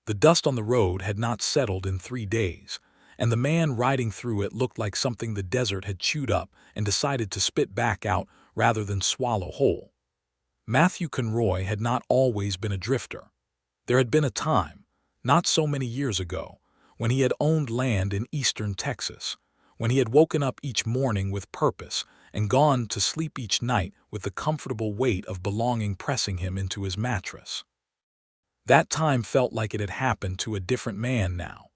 The dust on the road had not settled in 3 days, and the man riding through it looked like something the desert had chewed up and decided to spit back out rather than swallow whole. Matthew Conroy had not always been a drifter. There had been a time, not so many years ago, when he had owned land in eastern Texas, when he had woken up each morning with purpose and gone to sleep each night with the comfortable weight of belonging pressing him into his mattress. That time felt like it had happened to a different man now,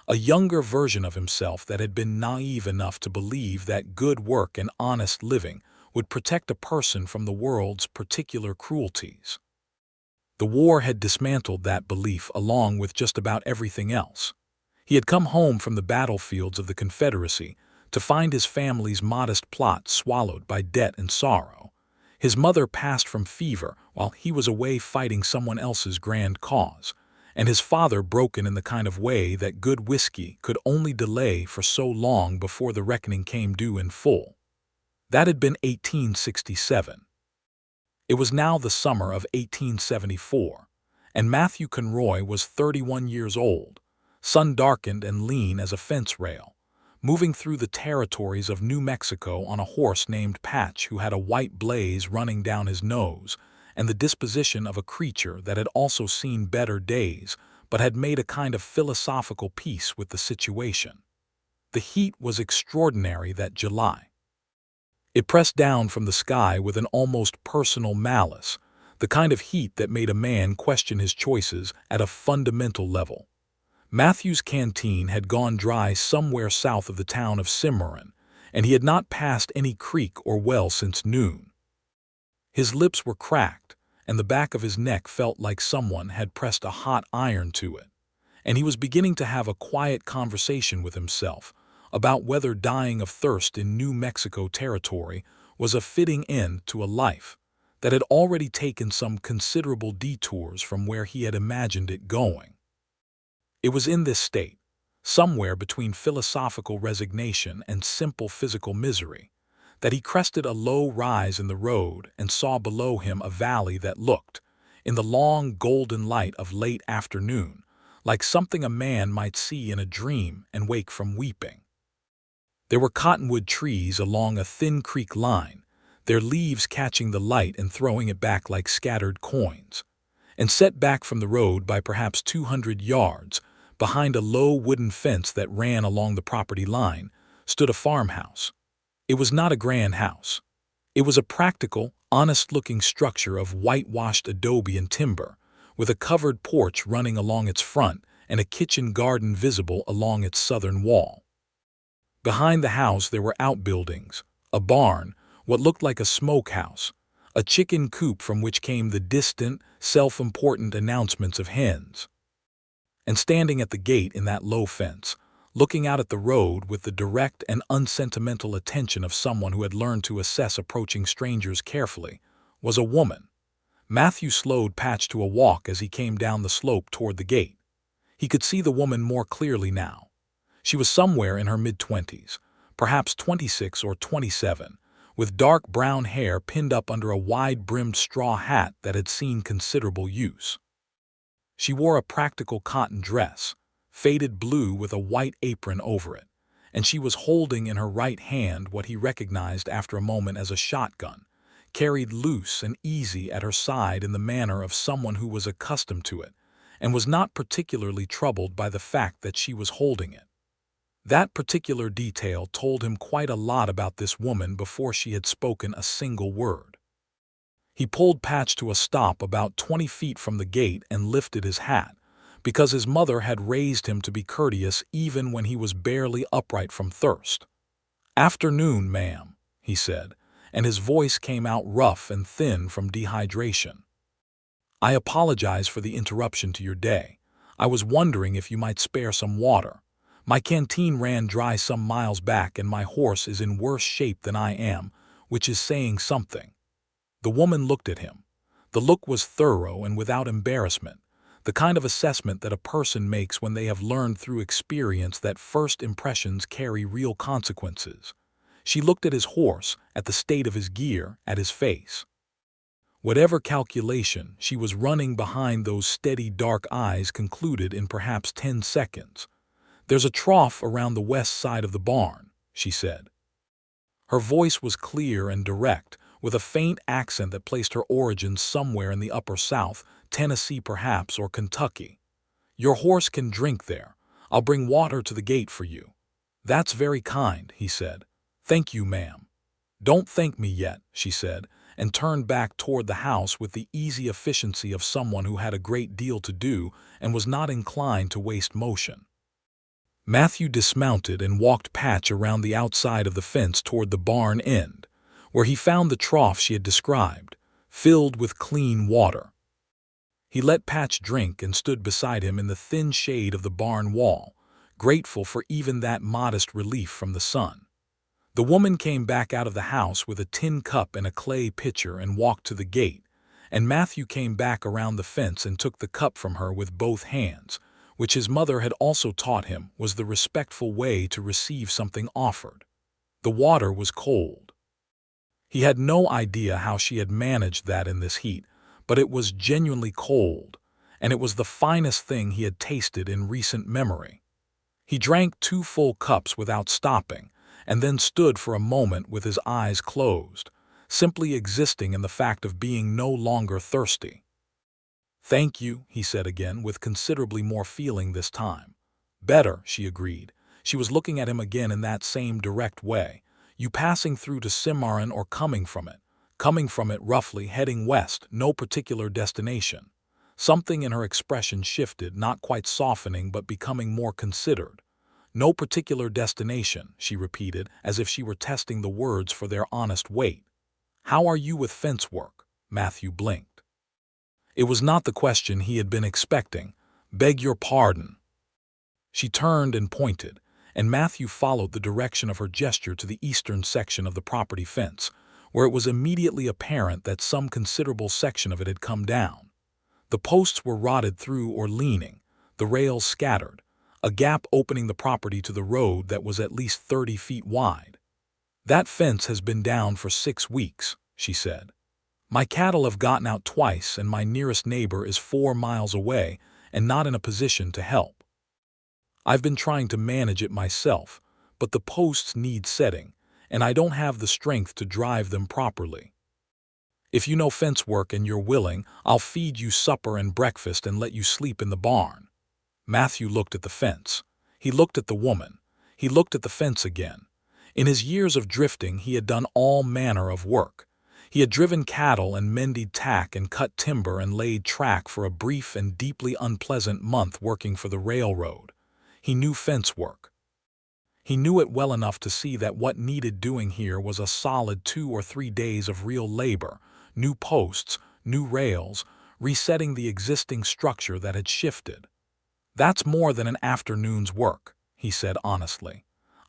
a younger version of himself that had been naive enough to believe that good work and honest living would protect a person from the world's particular cruelties. The war had dismantled that belief along with just about everything else. He had come home from the battlefields of the Confederacy to find his family's modest plot swallowed by debt and sorrow. His mother passed from fever while he was away fighting someone else's grand cause, and his father broken in the kind of way that good whiskey could only delay for so long before the reckoning came due in full. That had been 1867. It was now the summer of 1874, and Matthew Conroy was 31 years old, sun-darkened and lean as a fence rail, moving through the territories of New Mexico on a horse named Patch who had a white blaze running down his nose and the disposition of a creature that had also seen better days but had made a kind of philosophical peace with the situation. The heat was extraordinary that July. It pressed down from the sky with an almost personal malice, the kind of heat that made a man question his choices at a fundamental level. Matthew's canteen had gone dry somewhere south of the town of Cimarron, and he had not passed any creek or well since noon. His lips were cracked, and the back of his neck felt like someone had pressed a hot iron to it, and he was beginning to have a quiet conversation with himself about whether dying of thirst in New Mexico territory was a fitting end to a life that had already taken some considerable detours from where he had imagined it going. It was in this state, somewhere between philosophical resignation and simple physical misery, that he crested a low rise in the road and saw below him a valley that looked, in the long golden light of late afternoon, like something a man might see in a dream and wake from weeping. There were cottonwood trees along a thin creek line, their leaves catching the light and throwing it back like scattered coins. And set back from the road by perhaps 200 yards, behind a low wooden fence that ran along the property line, stood a farmhouse. It was not a grand house. It was a practical, honest-looking structure of whitewashed adobe and timber, with a covered porch running along its front and a kitchen garden visible along its southern wall. Behind the house there were outbuildings, a barn, what looked like a smokehouse, a chicken coop from which came the distant, self-important announcements of hens. And standing at the gate in that low fence, looking out at the road with the direct and unsentimental attention of someone who had learned to assess approaching strangers carefully, was a woman. Matthew slowed Patch to a walk as he came down the slope toward the gate. He could see the woman more clearly now. She was somewhere in her mid-20s, perhaps 26 or 27, with dark brown hair pinned up under a wide-brimmed straw hat that had seen considerable use. She wore a practical cotton dress, faded blue with a white apron over it, and she was holding in her right hand what he recognized after a moment as a shotgun, carried loose and easy at her side in the manner of someone who was accustomed to it, and was not particularly troubled by the fact that she was holding it. That particular detail told him quite a lot about this woman before she had spoken a single word. He pulled Patch to a stop about 20 feet from the gate and lifted his hat, because his mother had raised him to be courteous even when he was barely upright from thirst. "Afternoon, ma'am," he said, and his voice came out rough and thin from dehydration. "I apologize for the interruption to your day. I was wondering if you might spare some water. My canteen ran dry some miles back and my horse is in worse shape than I am, which is saying something." The woman looked at him. The look was thorough and without embarrassment, the kind of assessment that a person makes when they have learned through experience that first impressions carry real consequences. She looked at his horse, at the state of his gear, at his face. Whatever calculation she was running behind those steady dark eyes concluded in perhaps 10 seconds. "There's a trough around the west side of the barn," she said. Her voice was clear and direct, with a faint accent that placed her origins somewhere in the upper South, Tennessee perhaps, or Kentucky. "Your horse can drink there. I'll bring water to the gate for you." "That's very kind," he said. "Thank you, ma'am." "Don't thank me yet," she said, and turned back toward the house with the easy efficiency of someone who had a great deal to do and was not inclined to waste motion. Matthew dismounted and walked Patch around the outside of the fence toward the barn end, where he found the trough she had described, filled with clean water. He let Patch drink and stood beside him in the thin shade of the barn wall, grateful for even that modest relief from the sun. The woman came back out of the house with a tin cup and a clay pitcher and walked to the gate, and Matthew came back around the fence and took the cup from her with both hands, which his mother had also taught him was the respectful way to receive something offered. The water was cold. He had no idea how she had managed that in this heat, but it was genuinely cold, and it was the finest thing he had tasted in recent memory. He drank 2 full cups without stopping, and then stood for a moment with his eyes closed, simply existing in the fact of being no longer thirsty. "Thank you," he said again, with considerably more feeling this time. "Better," she agreed. She was looking at him again in that same direct way. "You passing through to Cimarron or coming from it?" "Coming from it, roughly, heading west, no particular destination." Something in her expression shifted, not quite softening but becoming more considered. "No particular destination," she repeated, as if she were testing the words for their honest weight. "How are you with fence work?" Matthew blinked. It was not the question he had been expecting. "Beg your pardon." She turned and pointed, and Matthew followed the direction of her gesture to the eastern section of the property fence, where it was immediately apparent that some considerable section of it had come down. The posts were rotted through or leaning, the rails scattered, a gap opening the property to the road that was at least 30 feet wide. "That fence has been down for 6 weeks," she said. "My cattle have gotten out twice, and my nearest neighbor is 4 miles away and not in a position to help. I've been trying to manage it myself, but the posts need setting, and I don't have the strength to drive them properly. If you know fence work and you're willing, I'll feed you supper and breakfast and let you sleep in the barn." Matthew looked at the fence. He looked at the woman. He looked at the fence again. In his years of drifting, he had done all manner of work. He had driven cattle and mended tack and cut timber and laid track for a brief and deeply unpleasant month working for the railroad. He knew fence work. He knew it well enough to see that what needed doing here was a solid 2 or 3 days of real labor, new posts, new rails, resetting the existing structure that had shifted. "That's more than an afternoon's work," he said honestly.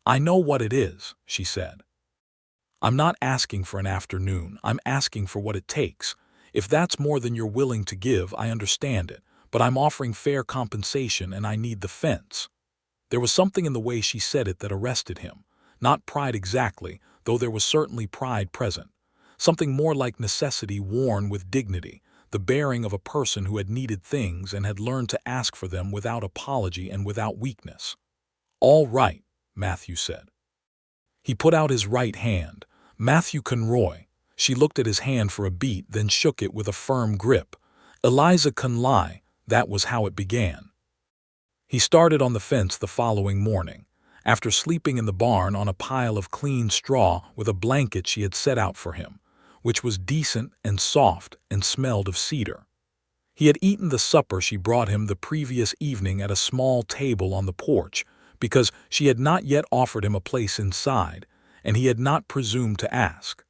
"I know what it is," she said. "I'm not asking for an afternoon, I'm asking for what it takes. If that's more than you're willing to give, I understand it, but I'm offering fair compensation and I need the fence." There was something in the way she said it that arrested him. Not pride exactly, though there was certainly pride present. Something more like necessity worn with dignity, the bearing of a person who had needed things and had learned to ask for them without apology and without weakness. "All right," Matthew said. He put out his right hand. "Matthew Conroy." She looked at his hand for a beat, then shook it with a firm grip. "Eliza Conley," that was how it began. He started on the fence the following morning, after sleeping in the barn on a pile of clean straw with a blanket she had set out for him, which was decent and soft and smelled of cedar. He had eaten the supper she brought him the previous evening at a small table on the porch, because she had not yet offered him a place inside, and he had not presumed to ask.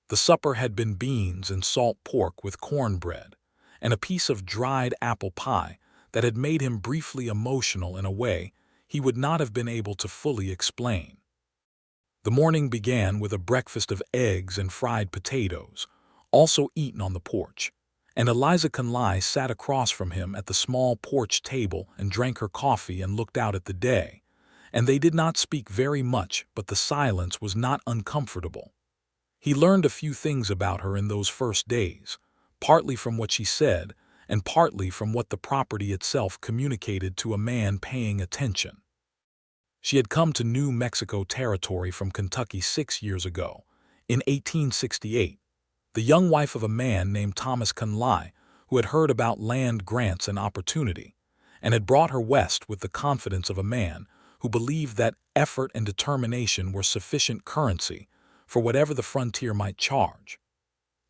The supper had been beans and salt pork with cornbread, and a piece of dried apple pie that had made him briefly emotional in a way he would not have been able to fully explain. The morning began with a breakfast of eggs and fried potatoes, also eaten on the porch, and Eliza Conley sat across from him at the small porch table and drank her coffee and looked out at the day, and they did not speak very much, but the silence was not uncomfortable. He learned a few things about her in those first days, partly from what she said and partly from what the property itself communicated to a man paying attention. She had come to New Mexico territory from Kentucky 6 years ago, in 1868, the young wife of a man named Thomas Conley, who had heard about land grants and opportunity, and had brought her west with the confidence of a man who believed that effort and determination were sufficient currency for whatever the frontier might charge.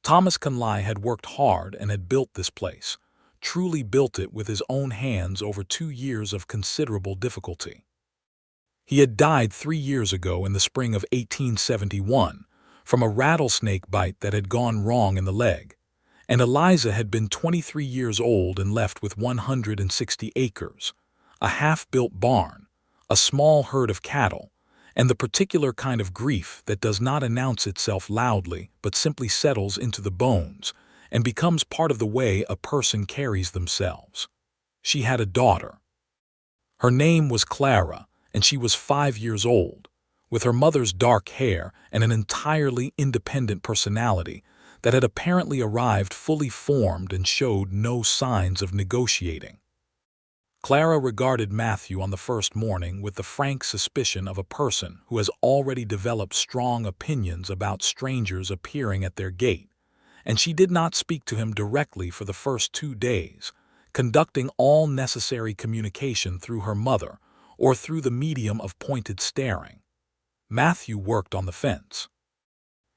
Thomas Conley had worked hard and had built this place, truly built it with his own hands over 2 years of considerable difficulty. He had died 3 years ago in the spring of 1871 from a rattlesnake bite that had gone wrong in the leg, and Eliza had been 23 years old and left with 160 acres, a half-built barn, a small herd of cattle, and the particular kind of grief that does not announce itself loudly but simply settles into the bones and becomes part of the way a person carries themselves. She had a daughter. Her name was Clara, and she was 5 years old, with her mother's dark hair and an entirely independent personality that had apparently arrived fully formed and showed no signs of negotiating. Clara regarded Matthew on the first morning with the frank suspicion of a person who has already developed strong opinions about strangers appearing at their gate, and she did not speak to him directly for the first 2 days, conducting all necessary communication through her mother or through the medium of pointed staring. Matthew worked on the fence.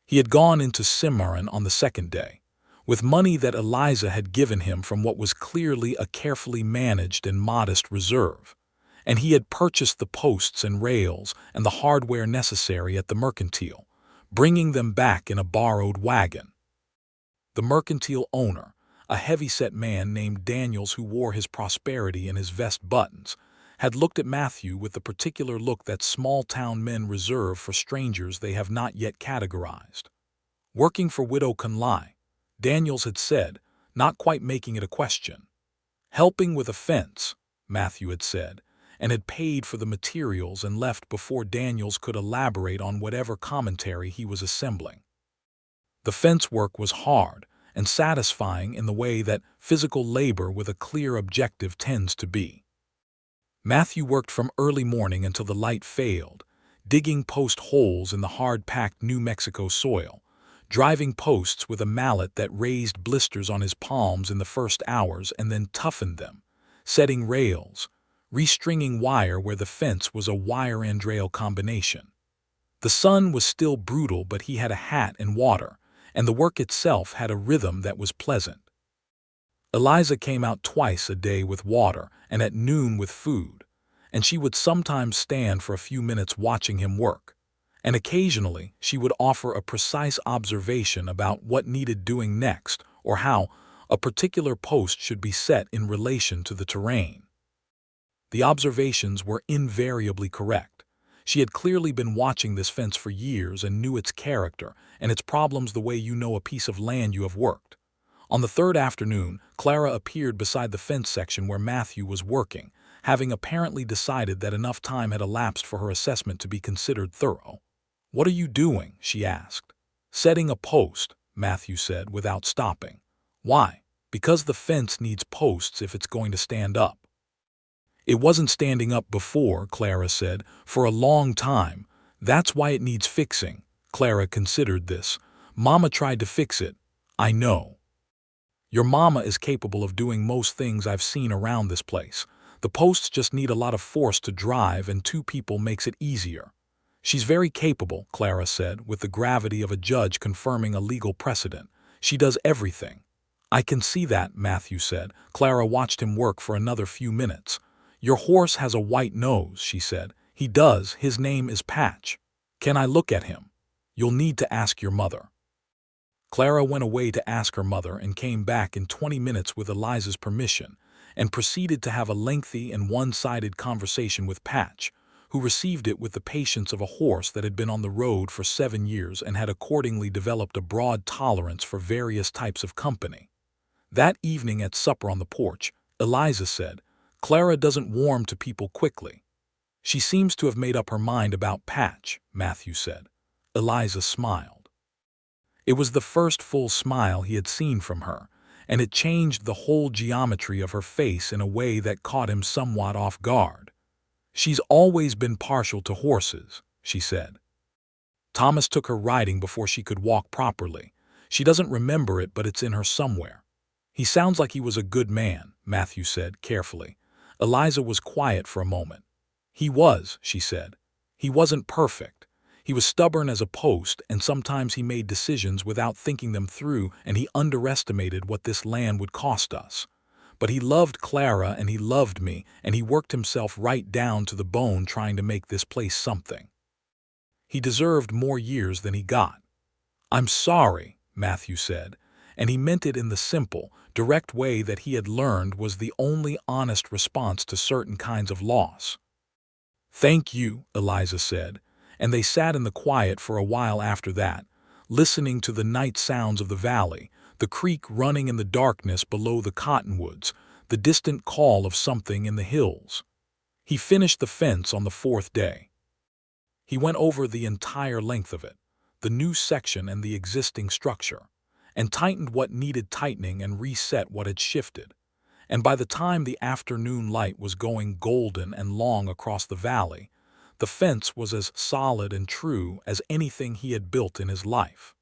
He had gone into Cimarron on the second day, with money that Eliza had given him from what was clearly a carefully managed and modest reserve, and he had purchased the posts and rails and the hardware necessary at the mercantile, bringing them back in a borrowed wagon. The mercantile owner, a heavy-set man named Daniels who wore his prosperity in his vest buttons, had looked at Matthew with the particular look that small-town men reserve for strangers they have not yet categorized. Working for Widow Conley, Daniels had said, not quite making it a question. Helping with a fence, Matthew had said, and had paid for the materials and left before Daniels could elaborate on whatever commentary he was assembling. The fence work was hard and satisfying in the way that physical labor with a clear objective tends to be. Matthew worked from early morning until the light failed, digging post holes in the hard-packed New Mexico soil, driving posts with a mallet that raised blisters on his palms in the first hours and then toughened them, setting rails, restringing wire where the fence was a wire-and-rail combination. The sun was still brutal, but he had a hat and water, and the work itself had a rhythm that was pleasant. Eliza came out twice a day with water and at noon with food, and she would sometimes stand for a few minutes watching him work, and occasionally she would offer a precise observation about what needed doing next or how a particular post should be set in relation to the terrain. The observations were invariably correct. She had clearly been watching this fence for years and knew its character and its problems the way you know a piece of land you have worked. On the third afternoon, Clara appeared beside the fence section where Matthew was working, having apparently decided that enough time had elapsed for her assessment to be considered thorough. "What are you doing?" she asked. "Setting a post," Matthew said without stopping. "Why?" "Because the fence needs posts if it's going to stand up." "It wasn't standing up before," Clara said, "for a long time. That's why it needs fixing." Clara considered this. "Mama tried to fix it." "I know. Your mama is capable of doing most things I've seen around this place. The posts just need a lot of force to drive, and 2 people makes it easier." "She's very capable," Clara said, with the gravity of a judge confirming a legal precedent. "She does everything." "I can see that," Matthew said. Clara watched him work for another few minutes. "Your horse has a white nose," she said. "He does. His name is Patch." "Can I look at him?" "You'll need to ask your mother." Clara went away to ask her mother and came back in 20 minutes with Eliza's permission, and proceeded to have a lengthy and one-sided conversation with Patch, who received it with the patience of a horse that had been on the road for 7 years and had accordingly developed a broad tolerance for various types of company. That evening at supper on the porch, Eliza said, "Clara doesn't warm to people quickly." "She seems to have made up her mind about Patch," Matthew said. Eliza smiled. It was the first full smile he had seen from her, and it changed the whole geometry of her face in a way that caught him somewhat off guard. "She's always been partial to horses," she said. "Thomas took her riding before she could walk properly. She doesn't remember it, but it's in her somewhere." "He sounds like he was a good man," Matthew said carefully. Eliza was quiet for a moment. "He was," she said. "He wasn't perfect. He was stubborn as a post, and sometimes he made decisions without thinking them through, and he underestimated what this land would cost us. But he loved Clara and he loved me, and he worked himself right down to the bone trying to make this place something. He deserved more years than he got." "I'm sorry," Matthew said, and he meant it in the simple, direct way that he had learned was the only honest response to certain kinds of loss. "Thank you," Eliza said, and they sat in the quiet for a while after that, listening to the night sounds of the valley, the creek running in the darkness below the cottonwoods, the distant call of something in the hills. He finished the fence on the 4th day. He went over the entire length of it, the new section and the existing structure, and tightened what needed tightening and reset what had shifted. And by the time the afternoon light was going golden and long across the valley, the fence was as solid and true as anything he had built in his life.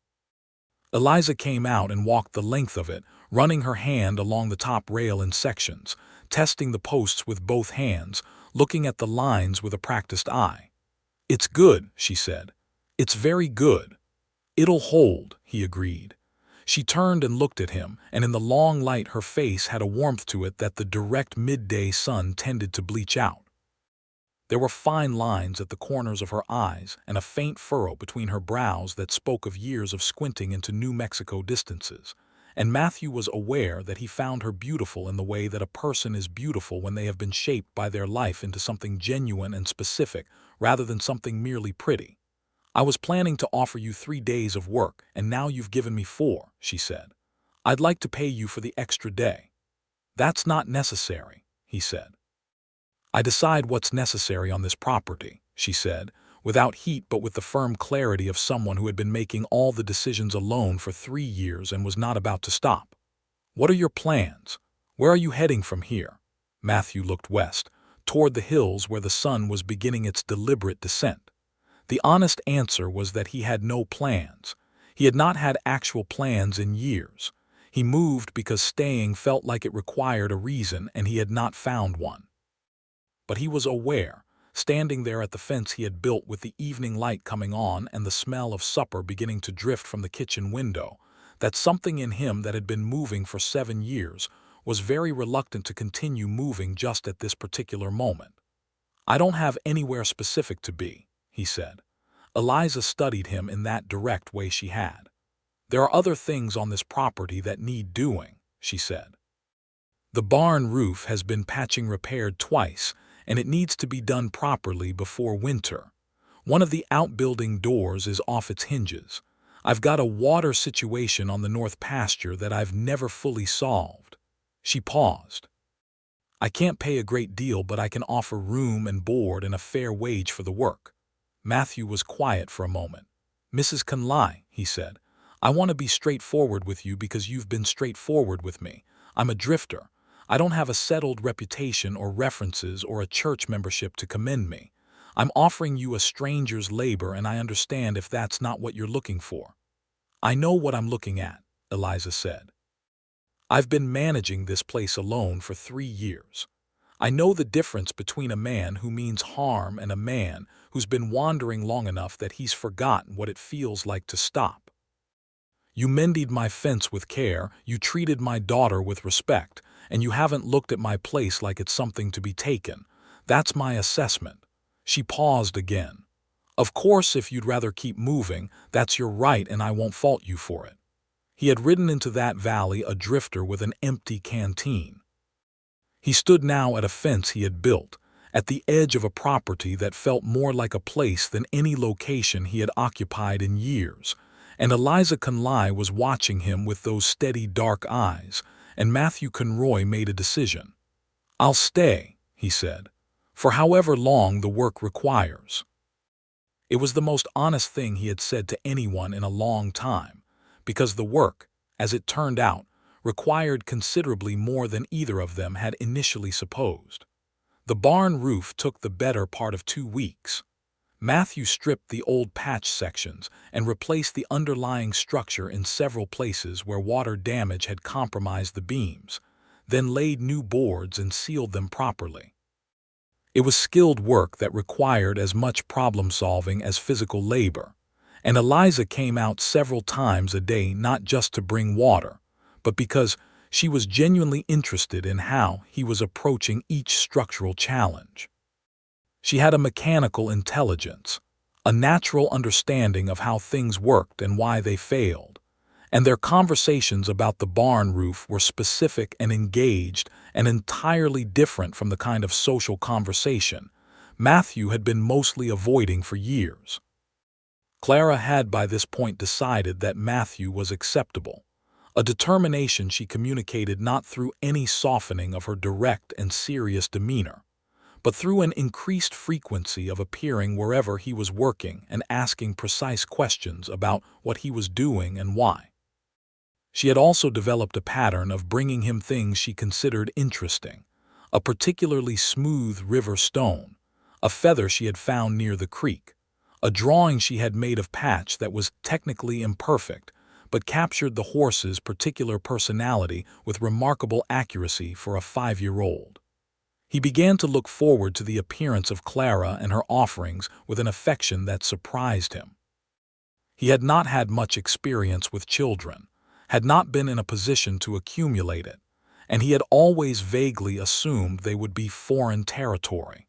Eliza came out and walked the length of it, running her hand along the top rail in sections, testing the posts with both hands, looking at the lines with a practiced eye. "It's good," she said. "It's very good." "It'll hold," he agreed. She turned and looked at him, and in the long light her face had a warmth to it that the direct midday sun tended to bleach out. There were fine lines at the corners of her eyes and a faint furrow between her brows that spoke of years of squinting into New Mexico distances, and Matthew was aware that he found her beautiful in the way that a person is beautiful when they have been shaped by their life into something genuine and specific rather than something merely pretty. "I was planning to offer you 3 days of work, and now you've given me 4, she said. "I'd like to pay you for the extra day." "That's not necessary," he said. "I decide what's necessary on this property," she said, without heat but with the firm clarity of someone who had been making all the decisions alone for 3 years and was not about to stop. "What are your plans? Where are you heading from here?" Matthew looked west, toward the hills where the sun was beginning its deliberate descent. The honest answer was that he had no plans. He had not had actual plans in years. He moved because staying felt like it required a reason, and he had not found one. But he was aware, standing there at the fence he had built with the evening light coming on and the smell of supper beginning to drift from the kitchen window, that something in him that had been moving for 7 years was very reluctant to continue moving just at this particular moment. "I don't have anywhere specific to be," he said. Eliza studied him in that direct way she had. "There are other things on this property that need doing," she said. "The barn roof has been patching repaired twice, and it needs to be done properly before winter. One of the outbuilding doors is off its hinges. I've got a water situation on the north pasture that I've never fully solved." She paused. "I can't pay a great deal, but I can offer room and board and a fair wage for the work." Matthew was quiet for a moment. "Mrs. Conley," he said, "I want to be straightforward with you because you've been straightforward with me. I'm a drifter. I don't have a settled reputation or references or a church membership to commend me. I'm offering you a stranger's labor, and I understand if that's not what you're looking for." "I know what I'm looking at," Eliza said. "I've been managing this place alone for 3 years. I know the difference between a man who means harm and a man who's been wandering long enough that he's forgotten what it feels like to stop. You mended my fence with care, you treated my daughter with respect, and you haven't looked at my place like it's something to be taken. That's my assessment." She paused again. "Of course, if you'd rather keep moving, that's your right and I won't fault you for it." He had ridden into that valley a drifter with an empty canteen. He stood now at a fence he had built, at the edge of a property that felt more like a place than any location he had occupied in years, and Eliza Conley was watching him with those steady dark eyes, and Matthew Conroy made a decision. "I'll stay," he said, "for however long the work requires." It was the most honest thing he had said to anyone in a long time, because the work, as it turned out, required considerably more than either of them had initially supposed. The barn roof took the better part of 2 weeks. Matthew stripped the old patch sections and replaced the underlying structure in several places where water damage had compromised the beams, then laid new boards and sealed them properly. It was skilled work that required as much problem-solving as physical labor, and Eliza came out several times a day not just to bring water, but because she was genuinely interested in how he was approaching each structural challenge. She had a mechanical intelligence, a natural understanding of how things worked and why they failed, and their conversations about the barn roof were specific and engaged and entirely different from the kind of social conversation Matthew had been mostly avoiding for years. Clara had by this point decided that Matthew was acceptable, a determination she communicated not through any softening of her direct and serious demeanor, but through an increased frequency of appearing wherever he was working and asking precise questions about what he was doing and why. She had also developed a pattern of bringing him things she considered interesting, a particularly smooth river stone, a feather she had found near the creek, a drawing she had made of Patch that was technically imperfect, but captured the horse's particular personality with remarkable accuracy for a 5-year-old. He began to look forward to the appearance of Clara and her offerings with an affection that surprised him. He had not had much experience with children, had not been in a position to accumulate it, and he had always vaguely assumed they would be foreign territory.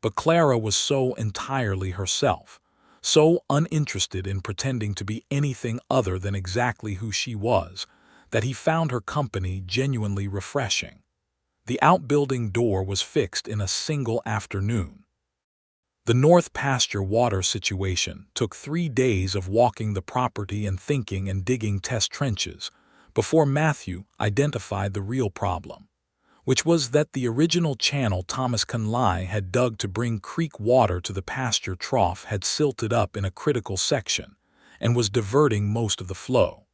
But Clara was so entirely herself, so uninterested in pretending to be anything other than exactly who she was, that he found her company genuinely refreshing. The outbuilding door was fixed in a single afternoon. The north pasture water situation took 3 days of walking the property and thinking and digging test trenches before Matthew identified the real problem, which was that the original channel Thomas Conley had dug to bring creek water to the pasture trough had silted up in a critical section and was diverting most of the flow.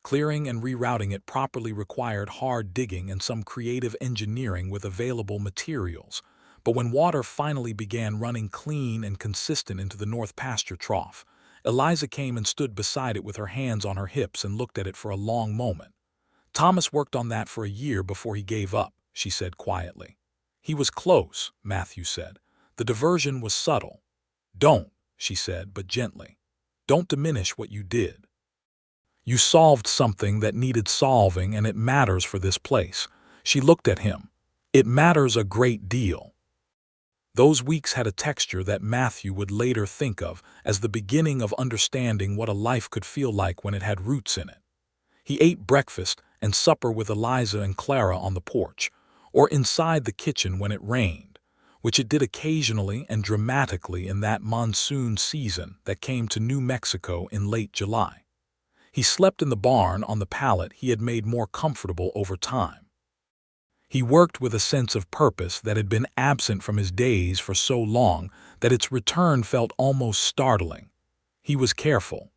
Clearing and rerouting it properly required hard digging and some creative engineering with available materials, but when water finally began running clean and consistent into the north pasture trough, Eliza came and stood beside it with her hands on her hips and looked at it for a long moment. "Thomas worked on that for a year before he gave up," she said quietly. "He was close," Matthew said. "The diversion was subtle." "Don't," she said, but gently. "Don't diminish what you did. You solved something that needed solving, and it matters for this place." She looked at him. "It matters a great deal." Those weeks had a texture that Matthew would later think of as the beginning of understanding what a life could feel like when it had roots in it. He ate breakfast and supper with Eliza and Clara on the porch, or inside the kitchen when it rained, which it did occasionally and dramatically in that monsoon season that came to New Mexico in late July. He slept in the barn on the pallet he had made more comfortable over time. He worked with a sense of purpose that had been absent from his days for so long that its return felt almost startling. He was careful.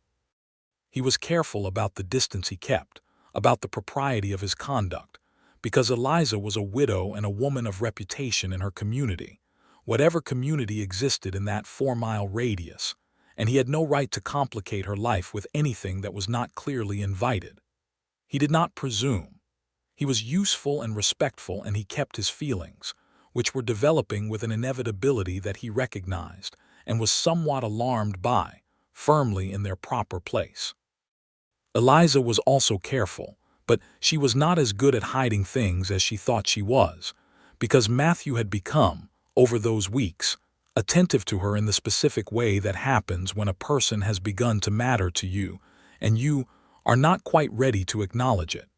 He was careful about the distance he kept, about the propriety of his conduct, because Eliza was a widow and a woman of reputation in her community, whatever community existed in that 4-mile radius, and he had no right to complicate her life with anything that was not clearly invited. He did not presume. He was useful and respectful, and he kept his feelings, which were developing with an inevitability that he recognized and was somewhat alarmed by, firmly in their proper place. Eliza was also careful, but she was not as good at hiding things as she thought she was, because Matthew had become, over those weeks, attentive to her in the specific way that happens when a person has begun to matter to you, and you are not quite ready to acknowledge it.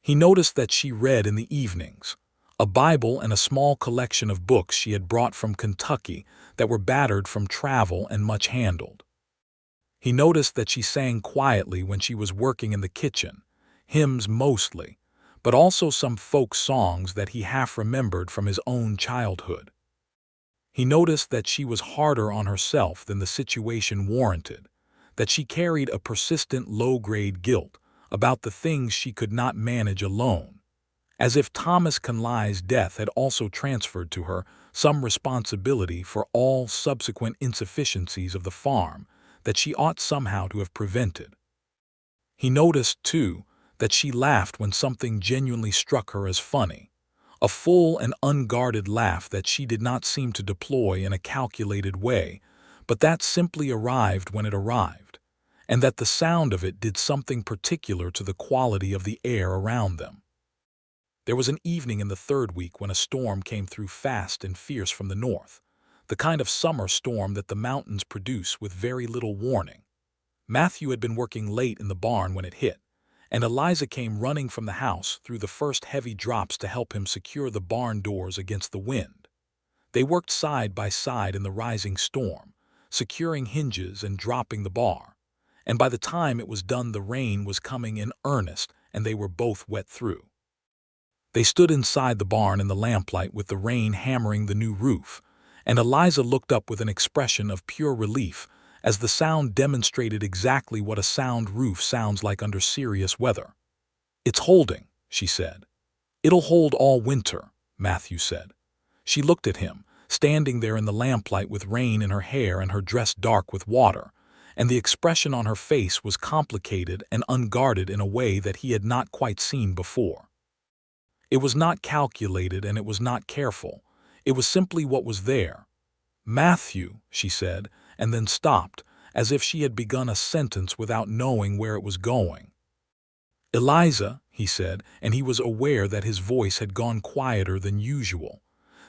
He noticed that she read in the evenings, a Bible and a small collection of books she had brought from Kentucky that were battered from travel and much handled. He noticed that she sang quietly when she was working in the kitchen, hymns mostly, but also some folk songs that he half remembered from his own childhood. He noticed that she was harder on herself than the situation warranted, that she carried a persistent low-grade guilt about the things she could not manage alone, as if Thomas Conley's death had also transferred to her some responsibility for all subsequent insufficiencies of the farm that she ought somehow to have prevented. He noticed, too, that she laughed when something genuinely struck her as funny, a full and unguarded laugh that she did not seem to deploy in a calculated way, but that simply arrived when it arrived, and that the sound of it did something particular to the quality of the air around them. There was an evening in the third week when a storm came through fast and fierce from the north, the kind of summer storm that the mountains produce with very little warning. Matthew had been working late in the barn when it hit, and Eliza came running from the house through the first heavy drops to help him secure the barn doors against the wind. They worked side by side in the rising storm, securing hinges and dropping the bar, and by the time it was done the rain was coming in earnest and they were both wet through. They stood inside the barn in the lamplight with the rain hammering the new roof, and Eliza looked up with an expression of pure relief as the sound demonstrated exactly what a sound roof sounds like under serious weather. "It's holding," she said. "It'll hold all winter," Matthew said. She looked at him, standing there in the lamplight with rain in her hair and her dress dark with water, and the expression on her face was complicated and unguarded in a way that he had not quite seen before. It was not calculated and it was not careful. It was simply what was there. "Matthew," she said, and then stopped, as if she had begun a sentence without knowing where it was going. "Eliza," he said, and he was aware that his voice had gone quieter than usual.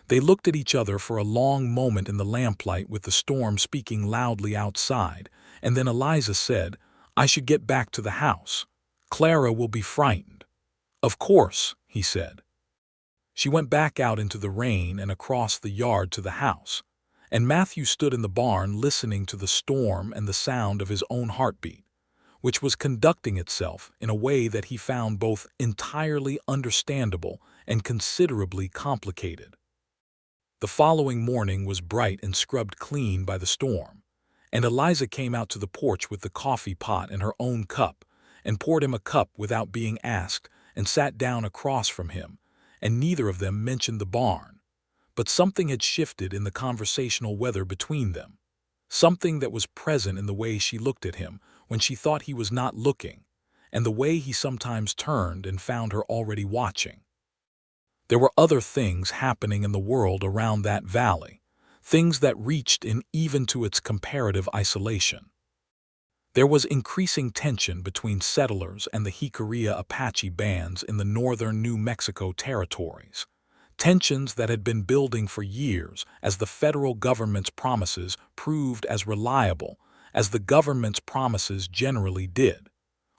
They looked at each other for a long moment in the lamplight with the storm speaking loudly outside, and then Eliza said, "I should get back to the house. Clara will be frightened." "Of course," he said. She went back out into the rain and across the yard to the house, and Matthew stood in the barn listening to the storm and the sound of his own heartbeat, which was conducting itself in a way that he found both entirely understandable and considerably complicated. The following morning was bright and scrubbed clean by the storm, and Eliza came out to the porch with the coffee pot and her own cup, and poured him a cup without being asked, and sat down across from him, and neither of them mentioned the barn. But something had shifted in the conversational weather between them, something that was present in the way she looked at him when she thought he was not looking, and the way he sometimes turned and found her already watching. There were other things happening in the world around that valley, things that reached in even to its comparative isolation. There was increasing tension between settlers and the Jicarilla Apache bands in the northern New Mexico territories, tensions that had been building for years as the federal government's promises proved as reliable as the government's promises generally did,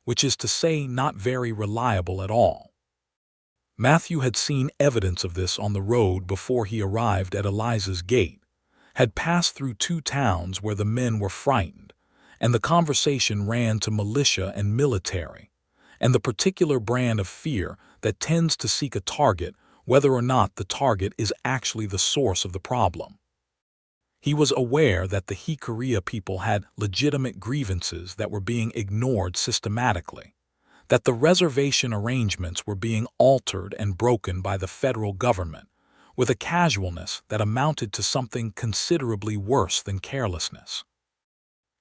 which is to say not very reliable at all. Matthew had seen evidence of this on the road before he arrived at Eliza's gate, had passed through 2 towns where the men were frightened, and the conversation ran to militia and military, and the particular brand of fear that tends to seek a target whether or not the target is actually the source of the problem. He was aware that the Jicarilla people had legitimate grievances that were being ignored systematically, that the reservation arrangements were being altered and broken by the federal government with a casualness that amounted to something considerably worse than carelessness.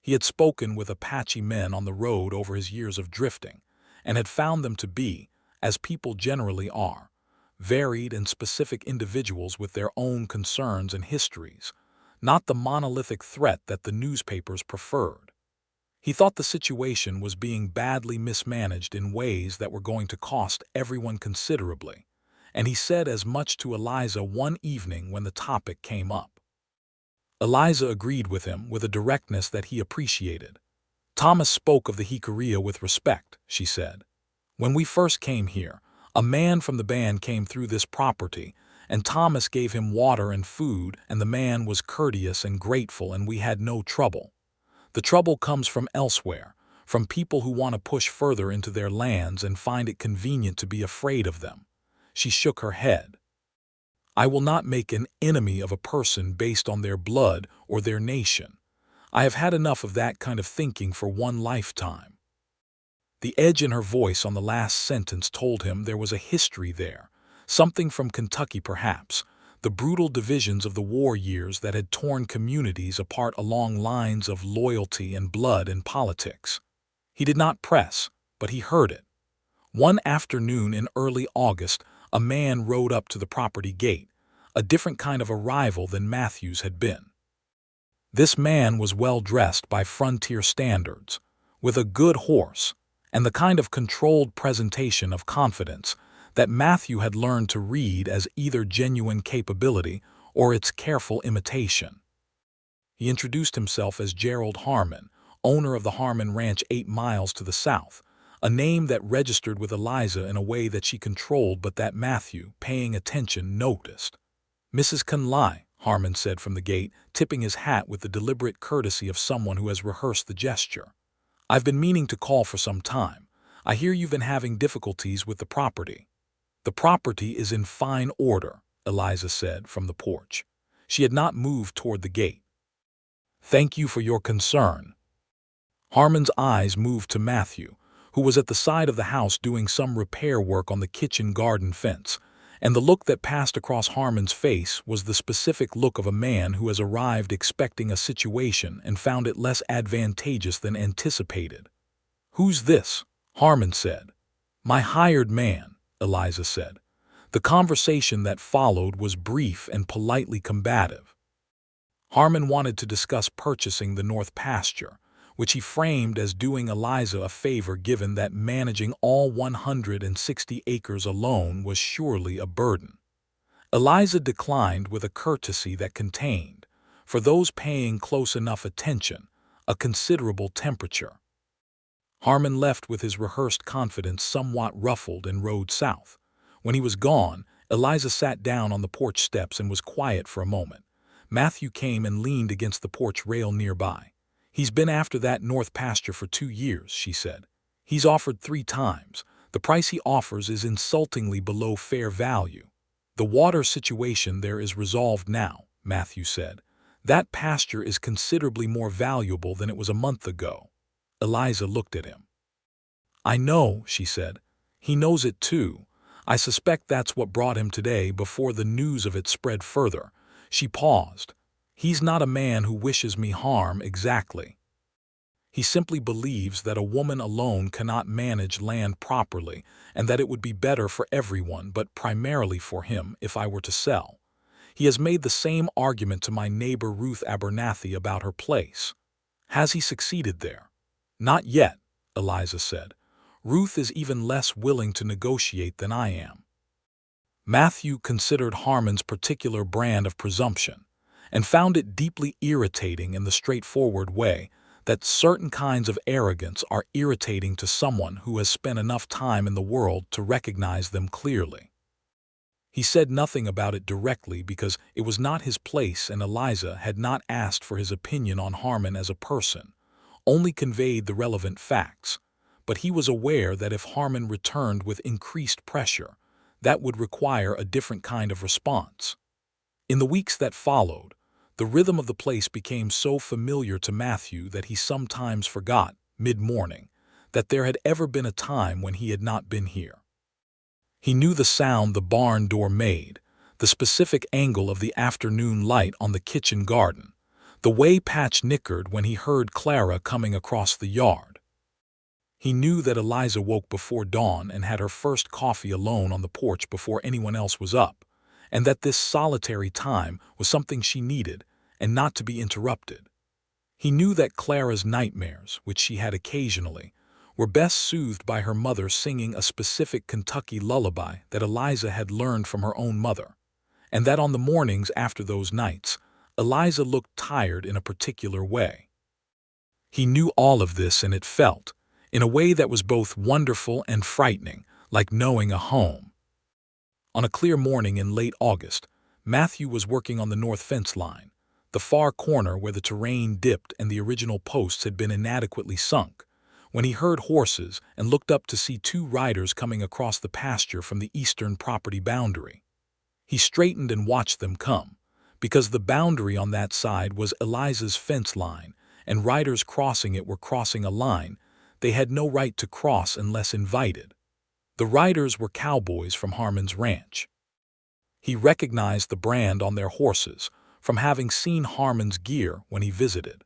He had spoken with Apache men on the road over his years of drifting, and had found them to be, as people generally are, varied and specific individuals with their own concerns and histories, not the monolithic threat that the newspapers preferred. He thought the situation was being badly mismanaged in ways that were going to cost everyone considerably, and he said as much to Eliza one evening when the topic came up. Eliza agreed with him with a directness that he appreciated. "Thomas spoke of the Jicarilla with respect," she said. "When we first came here, a man from the band came through this property, and Thomas gave him water and food, and the man was courteous and grateful, and we had no trouble. The trouble comes from elsewhere, from people who want to push further into their lands and find it convenient to be afraid of them." She shook her head. "I will not make an enemy of a person based on their blood or their nation. I have had enough of that kind of thinking for one lifetime." The edge in her voice on the last sentence told him there was a history there, something from Kentucky perhaps, the brutal divisions of the war years that had torn communities apart along lines of loyalty and blood and politics. He did not press, but he heard it. One afternoon in early August, a man rode up to the property gate, a different kind of arrival than Matthew's had been. This man was well dressed by frontier standards, with a good horse, and the kind of controlled presentation of confidence that Matthew had learned to read as either genuine capability or its careful imitation. He introduced himself as Gerald Harmon, owner of the Harmon Ranch 8 miles to the south, a name that registered with Eliza in a way that she controlled but that Matthew, paying attention, noticed. "Mrs. Conley," Harmon said from the gate, tipping his hat with the deliberate courtesy of someone who has rehearsed the gesture. "I've been meaning to call for some time. I hear you've been having difficulties with the property." "The property is in fine order," Eliza said from the porch. She had not moved toward the gate. "Thank you for your concern." Harmon's eyes moved to Matthew, who was at the side of the house doing some repair work on the kitchen garden fence, and the look that passed across Harmon's face was the specific look of a man who has arrived expecting a situation and found it less advantageous than anticipated. "Who's this?" Harmon said. "My hired man," Eliza said. The conversation that followed was brief and politely combative. Harmon wanted to discuss purchasing the north pasture, which he framed as doing Eliza a favor given that managing all 160 acres alone was surely a burden. Eliza declined with a courtesy that contained, for those paying close enough attention, a considerable temperature. Harmon left with his rehearsed confidence somewhat ruffled and rode south. When he was gone, Eliza sat down on the porch steps and was quiet for a moment. Matthew came and leaned against the porch rail nearby. "He's been after that north pasture for 2 years," she said. "He's offered 3 times. The price he offers is insultingly below fair value." "The water situation there is resolved now," Matthew said. "That pasture is considerably more valuable than it was a month ago." Eliza looked at him. "I know," she said. "He knows it too. I suspect that's what brought him today before the news of it spread further." She paused. "He's not a man who wishes me harm exactly. He simply believes that a woman alone cannot manage land properly and that it would be better for everyone but primarily for him if I were to sell. He has made the same argument to my neighbor Ruth Abernathy about her place." "Has he succeeded there?" "Not yet," Eliza said. "Ruth is even less willing to negotiate than I am." Matthew considered Harmon's particular brand of presumption, and found it deeply irritating in the straightforward way that certain kinds of arrogance are irritating to someone who has spent enough time in the world to recognize them clearly. He said nothing about it directly because it was not his place and Eliza had not asked for his opinion on Harmon as a person, only conveyed the relevant facts, but he was aware that if Harmon returned with increased pressure, that would require a different kind of response. In the weeks that followed, the rhythm of the place became so familiar to Matthew that he sometimes forgot, mid-morning, that there had ever been a time when he had not been here. He knew the sound the barn door made, the specific angle of the afternoon light on the kitchen garden, the way Patch nickered when he heard Clara coming across the yard. He knew that Eliza woke before dawn and had her first coffee alone on the porch before anyone else was up, and that this solitary time was something she needed and not to be interrupted. He knew that Clara's nightmares, which she had occasionally, were best soothed by her mother singing a specific Kentucky lullaby that Eliza had learned from her own mother, and that on the mornings after those nights, Eliza looked tired in a particular way. He knew all of this and it felt, in a way that was both wonderful and frightening, like knowing a home. On a clear morning in late August, Matthew was working on the north fence line, the far corner where the terrain dipped and the original posts had been inadequately sunk, when he heard horses and looked up to see 2 riders coming across the pasture from the eastern property boundary. He straightened and watched them come, because the boundary on that side was Eliza's fence line, and riders crossing it were crossing a line they had no right to cross unless invited. The riders were cowboys from Harmon's ranch. He recognized the brand on their horses from having seen Harmon's gear when he visited.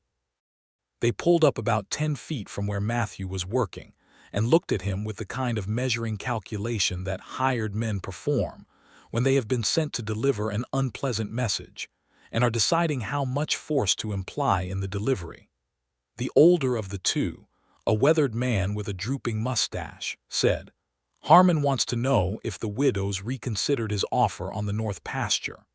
They pulled up about 10 feet from where Matthew was working and looked at him with the kind of measuring calculation that hired men perform when they have been sent to deliver an unpleasant message and are deciding how much force to imply in the delivery. The older of the two, a weathered man with a drooping mustache, said, "Harmon wants to know if the widows reconsidered his offer on the north pasture."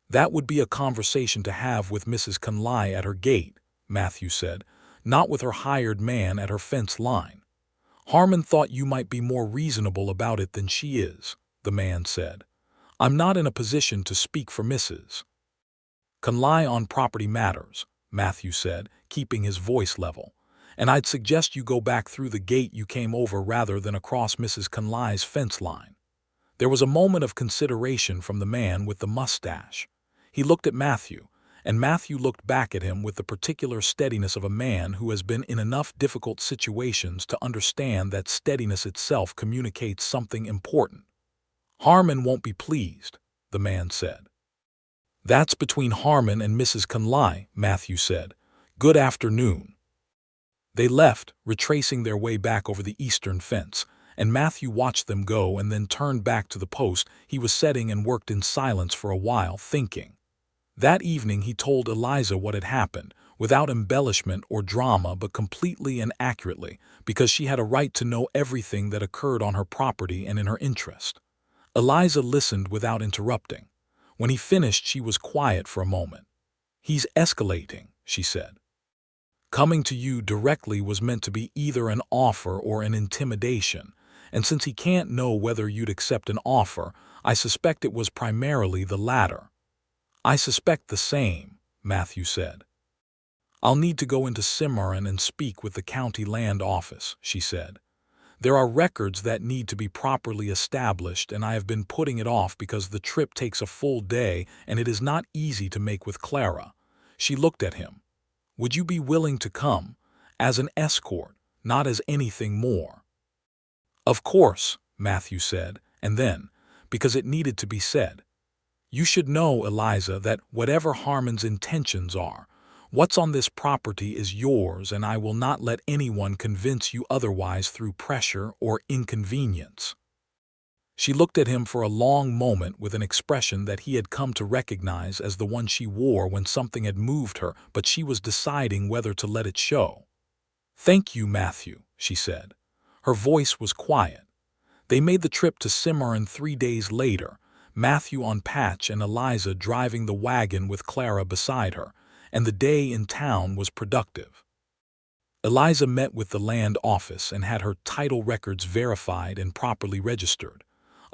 "That would be a conversation to have with Mrs. Conley at her gate," Matthew said, "not with her hired man at her fence line." "Harmon thought you might be more reasonable about it than she is," the man said. "I'm not in a position to speak for Mrs. Conley on property matters," Matthew said, keeping his voice level, "and I'd suggest you go back through the gate you came over rather than across Mrs. Conley's fence line." There was a moment of consideration from the man with the mustache. He looked at Matthew, and Matthew looked back at him with the particular steadiness of a man who has been in enough difficult situations to understand that steadiness itself communicates something important. "Harmon won't be pleased," the man said. "That's between Harmon and Mrs. Conley," Matthew said. "Good afternoon." They left, retracing their way back over the eastern fence, and Matthew watched them go and then turned back to the post he was setting and worked in silence for a while, thinking. That evening he told Eliza what had happened, without embellishment or drama but completely and accurately, because she had a right to know everything that occurred on her property and in her interest. Eliza listened without interrupting. When he finished, she was quiet for a moment. "He's escalating," she said. "Coming to you directly was meant to be either an offer or an intimidation, and since he can't know whether you'd accept an offer, I suspect it was primarily the latter." "I suspect the same," Matthew said. "I'll need to go into Cimarron and speak with the county land office," she said. "There are records that need to be properly established, and I have been putting it off because the trip takes a full day and it is not easy to make with Clara." She looked at him. "Would you be willing to come, as an escort, not as anything more?" "Of course," Matthew said, and then, because it needed to be said, "You should know, Eliza, that whatever Harmon's intentions are, what's on this property is yours, and I will not let anyone convince you otherwise through pressure or inconvenience." She looked at him for a long moment with an expression that he had come to recognize as the one she wore when something had moved her, but she was deciding whether to let it show. "Thank you, Matthew," she said. Her voice was quiet. They made the trip to Cimarron 3 days later, Matthew on patch and Eliza driving the wagon with Clara beside her, and the day in town was productive. Eliza met with the land office and had her title records verified and properly registered,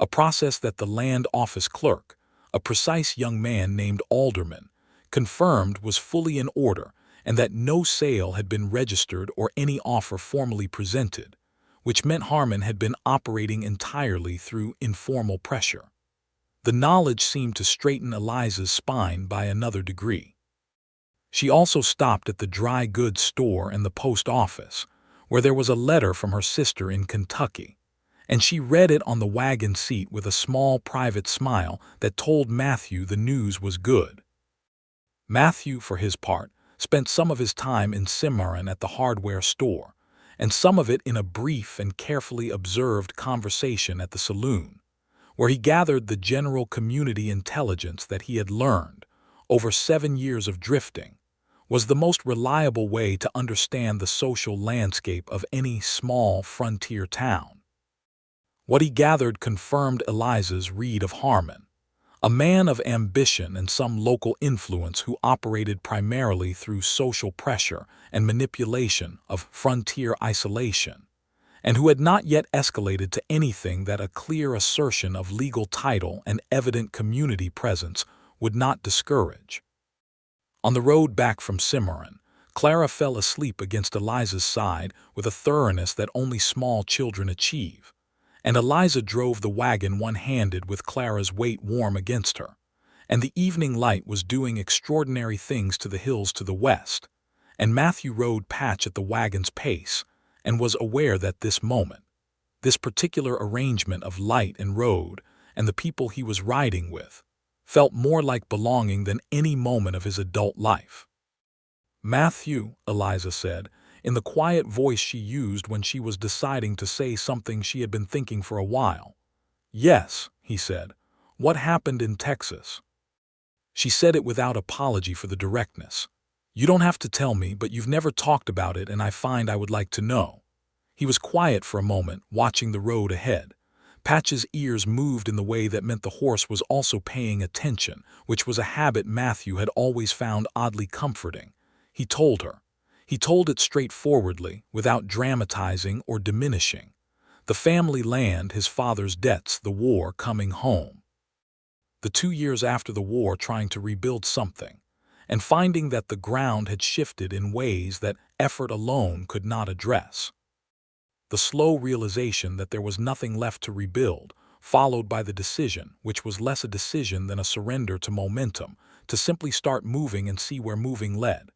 a process that the land office clerk, a precise young man named Alderman, confirmed was fully in order and that no sale had been registered or any offer formally presented, which meant Harmon had been operating entirely through informal pressure. The knowledge seemed to straighten Eliza's spine by another degree. She also stopped at the dry goods store and the post office, where there was a letter from her sister in Kentucky, and she read it on the wagon seat with a small private smile that told Matthew the news was good. Matthew, for his part, spent some of his time in Cimarron at the hardware store, and some of it in a brief and carefully observed conversation at the saloon, where he gathered the general community intelligence that he had learned, over 7 years of drifting, was the most reliable way to understand the social landscape of any small frontier town. What he gathered confirmed Eliza's read of Harmon, a man of ambition and some local influence who operated primarily through social pressure and manipulation of frontier isolation, and who had not yet escalated to anything that a clear assertion of legal title and evident community presence would not discourage. On the road back from Cimarron, Clara fell asleep against Eliza's side with a thoroughness that only small children achieve, and Eliza drove the wagon one-handed with Clara's weight warm against her, and the evening light was doing extraordinary things to the hills to the west, and Matthew rode Patch at the wagon's pace and was aware that this moment, this particular arrangement of light and road and the people he was riding with, felt more like belonging than any moment of his adult life. "Matthew," Eliza said, in the quiet voice she used when she was deciding to say something she had been thinking for a while. "Yes," he said. "What happened in Texas?" She said it without apology for the directness. "You don't have to tell me, but you've never talked about it, and I find I would like to know." He was quiet for a moment, watching the road ahead. Patch's ears moved in the way that meant the horse was also paying attention, which was a habit Matthew had always found oddly comforting. He told her. He told it straightforwardly, without dramatizing or diminishing. The family land, his father's debts, the war, coming home. The 2 years after the war, trying to rebuild something, and finding that the ground had shifted in ways that effort alone could not address. The slow realization that there was nothing left to rebuild, followed by the decision, which was less a decision than a surrender to momentum, to simply start moving and see where moving led.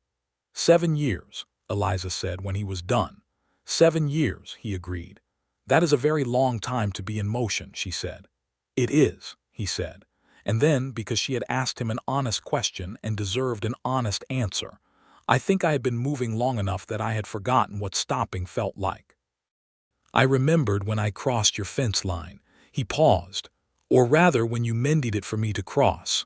7 years, Eliza said when he was done. 7 years, he agreed. That is a very long time to be in motion, she said. It is, he said. And then, because she had asked him an honest question and deserved an honest answer, I think I had been moving long enough that I had forgotten what stopping felt like. I remembered when I crossed your fence line. He paused. Or rather, when you mended it for me to cross.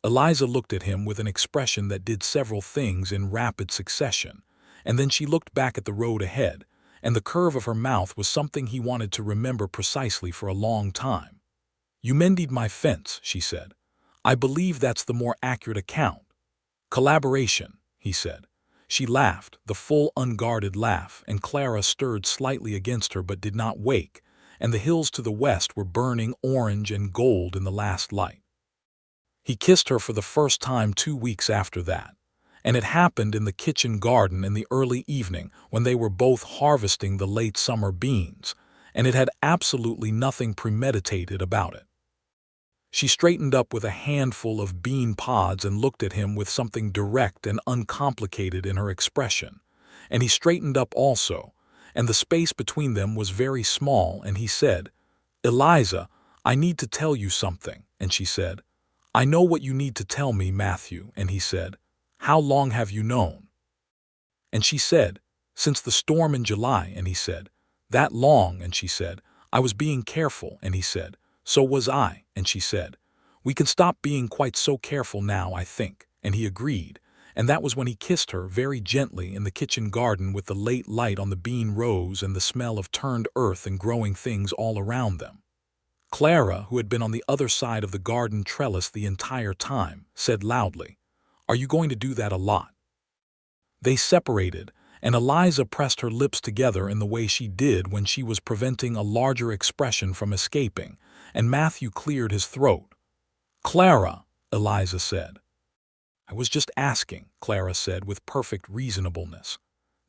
Eliza looked at him with an expression that did several things in rapid succession, and then she looked back at the road ahead, and the curve of her mouth was something he wanted to remember precisely for a long time. You mended my fence, she said. I believe that's the more accurate account. Collaboration, he said. She laughed, the full unguarded laugh, and Clara stirred slightly against her but did not wake, and the hills to the west were burning orange and gold in the last light. He kissed her for the first time 2 weeks after that, and it happened in the kitchen garden in the early evening when they were both harvesting the late summer beans, and it had absolutely nothing premeditated about it. She straightened up with a handful of bean pods and looked at him with something direct and uncomplicated in her expression, and he straightened up also, and the space between them was very small, and he said, Eliza, I need to tell you something, and she said, I know what you need to tell me, Matthew, and he said, How long have you known? And she said, Since the storm in July, and he said, That long, and she said, I was being careful, and he said, So was I, and she said, We can stop being quite so careful now, I think, and he agreed, and that was when he kissed her very gently in the kitchen garden with the late light on the bean rows and the smell of turned earth and growing things all around them. Clara, who had been on the other side of the garden trellis the entire time, said loudly, Are you going to do that a lot? They separated, and Eliza pressed her lips together in the way she did when she was preventing a larger expression from escaping, and Matthew cleared his throat. Clara, Eliza said. I was just asking, Clara said with perfect reasonableness.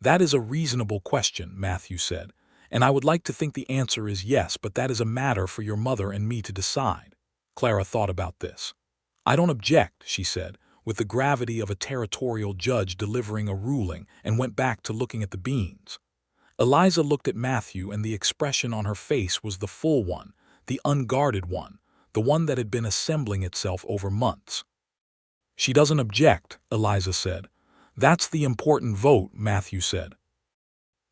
That is a reasonable question, Matthew said. And I would like to think the answer is yes, but that is a matter for your mother and me to decide. Clara thought about this. I don't object, she said, with the gravity of a territorial judge delivering a ruling, and went back to looking at the beans. Eliza looked at Matthew, and the expression on her face was the full one, the unguarded one, the one that had been assembling itself over months. She doesn't object, Eliza said. That's the important vote, Matthew said.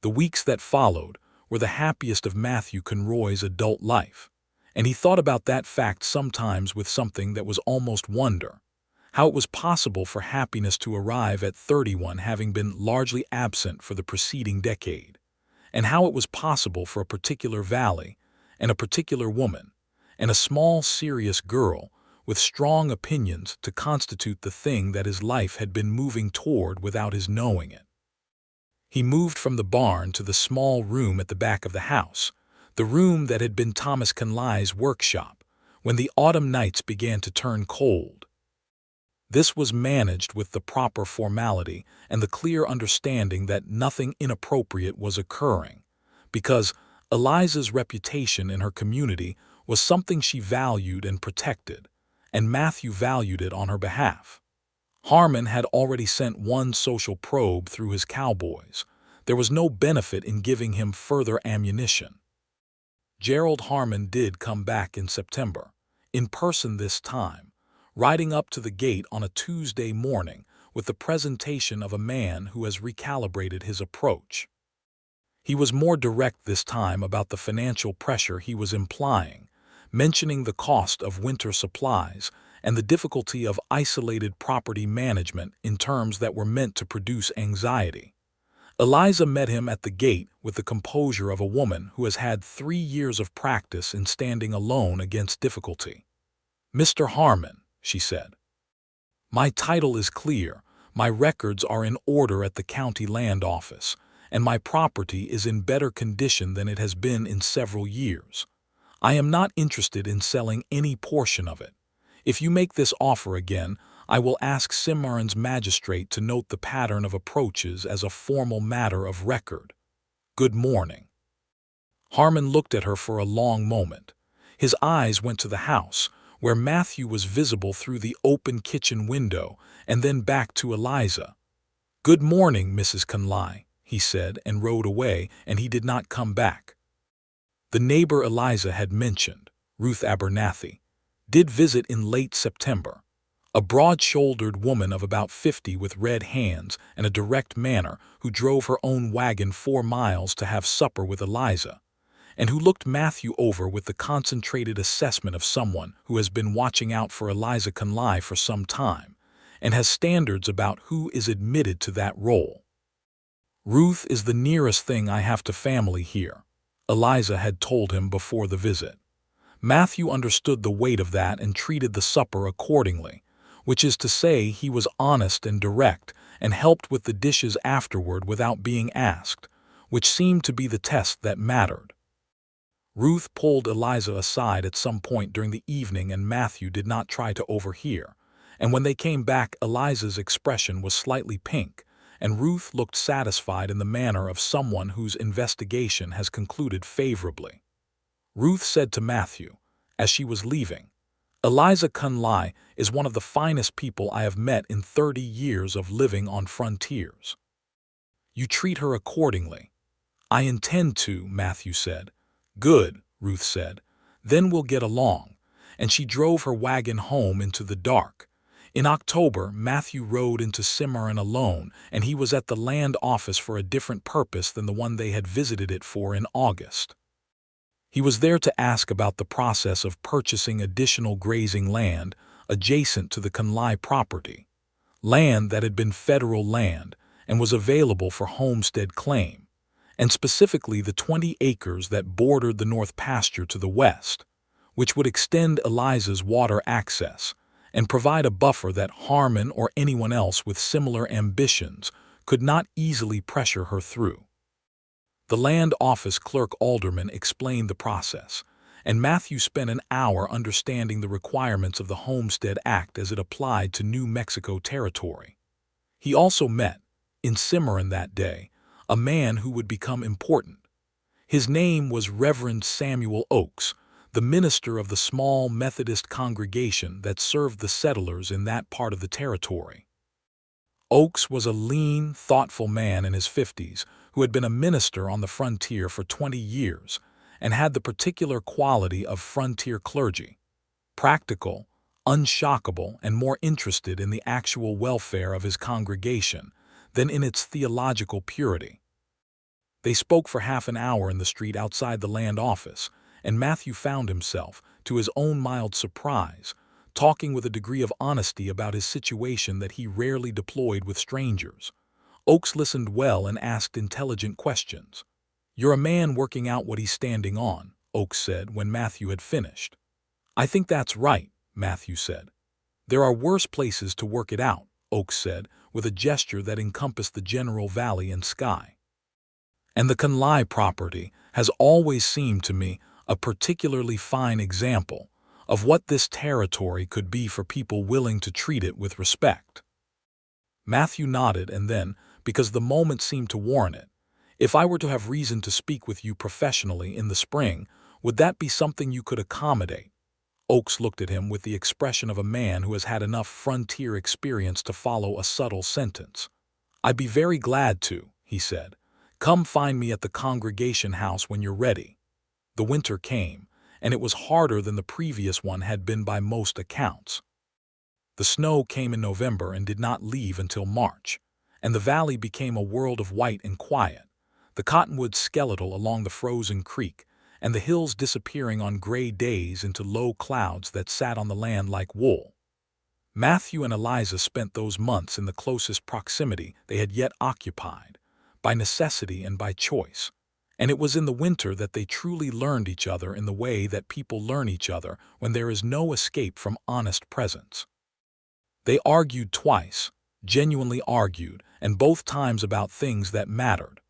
The weeks that followed were the happiest of Matthew Conroy's adult life, and he thought about that fact sometimes with something that was almost wonder, how it was possible for happiness to arrive at 31 having been largely absent for the preceding decade, and how it was possible for a particular valley, and a particular woman, and a small serious girl with strong opinions to constitute the thing that his life had been moving toward without his knowing it. He moved from the barn to the small room at the back of the house, the room that had been Thomas Conley's workshop, when the autumn nights began to turn cold. This was managed with the proper formality and the clear understanding that nothing inappropriate was occurring, because Eliza's reputation in her community was something she valued and protected, and Matthew valued it on her behalf. Harmon had already sent one social probe through his cowboys. There was no benefit in giving him further ammunition. Gerald Harmon did come back in September, in person this time, riding up to the gate on a Tuesday morning with the presentation of a man who has recalibrated his approach. He was more direct this time about the financial pressure he was implying, mentioning the cost of winter supplies and the difficulty of isolated property management in terms that were meant to produce anxiety. Eliza met him at the gate with the composure of a woman who has had 3 years of practice in standing alone against difficulty. "Mr. Harmon," she said, "my title is clear, my records are in order at the county land office, and my property is in better condition than it has been in several years. I am not interested in selling any portion of it. If you make this offer again, I will ask Cimarron's magistrate to note the pattern of approaches as a formal matter of record. Good morning." Harmon looked at her for a long moment. His eyes went to the house, where Matthew was visible through the open kitchen window, and then back to Eliza. "Good morning, Mrs. Conley," he said, and rode away, and he did not come back. The neighbor Eliza had mentioned, Ruth Abernathy, did visit in late September. A broad-shouldered woman of about 50 with red hands and a direct manner who drove her own wagon 4 miles to have supper with Eliza, and who looked Matthew over with the concentrated assessment of someone who has been watching out for Eliza Conley for some time, and has standards about who is admitted to that role. "Ruth is the nearest thing I have to family here," Eliza had told him before the visit. Matthew understood the weight of that and treated the supper accordingly, which is to say he was honest and direct and helped with the dishes afterward without being asked, which seemed to be the test that mattered. Ruth pulled Eliza aside at some point during the evening and Matthew did not try to overhear, and when they came back Eliza's expression was slightly pink, and Ruth looked satisfied in the manner of someone whose investigation has concluded favorably. Ruth said to Matthew, as she was leaving, "Eliza Conley is one of the finest people I have met in 30 years of living on frontiers." "You treat her accordingly." "I intend to," Matthew said. "Good," Ruth said. "Then we'll get along." And she drove her wagon home into the dark. In October, Matthew rode into Cimarron alone, and he was at the land office for a different purpose than the one they had visited it for in August. He was there to ask about the process of purchasing additional grazing land adjacent to the Conley property, land that had been federal land and was available for homestead claim, and specifically the 20 acres that bordered the north pasture to the west, which would extend Eliza's water access and provide a buffer that Harmon or anyone else with similar ambitions could not easily pressure her through. The land office clerk alderman explained the process, and Matthew spent an hour understanding the requirements of the Homestead Act as it applied to New Mexico territory. He also met, in Cimarron that day, a man who would become important. His name was Reverend Samuel Oakes, the minister of the small Methodist congregation that served the settlers in that part of the territory. Oakes was a lean, thoughtful man in his 50s who had been a minister on the frontier for 20 years and had the particular quality of frontier clergy: practical, unshockable, and more interested in the actual welfare of his congregation than in its theological purity. They spoke for half an hour in the street outside the land office, and Matthew found himself, to his own mild surprise, talking with a degree of honesty about his situation that he rarely deployed with strangers. Oakes listened well and asked intelligent questions. "You're a man working out what he's standing on," Oakes said when Matthew had finished. "I think that's right," Matthew said. "There are worse places to work it out," Oakes said, with a gesture that encompassed the general valley and sky. "And the Conley property has always seemed to me a particularly fine example of what this territory could be for people willing to treat it with respect." Matthew nodded and then, because the moment seemed to warrant it, "If I were to have reason to speak with you professionally in the spring, would that be something you could accommodate?" Oakes looked at him with the expression of a man who has had enough frontier experience to follow a subtle sentence. "I'd be very glad to," he said. "Come find me at the congregation house when you're ready." The winter came, and it was harder than the previous one had been by most accounts. The snow came in November and did not leave until March, and the valley became a world of white and quiet, the cottonwoods skeletal along the frozen creek, and the hills disappearing on gray days into low clouds that sat on the land like wool. Matthew and Eliza spent those months in the closest proximity they had yet occupied, by necessity and by choice, and it was in the winter that they truly learned each other in the way that people learn each other when there is no escape from honest presence. They argued twice, genuinely argued, and both times about things that mattered.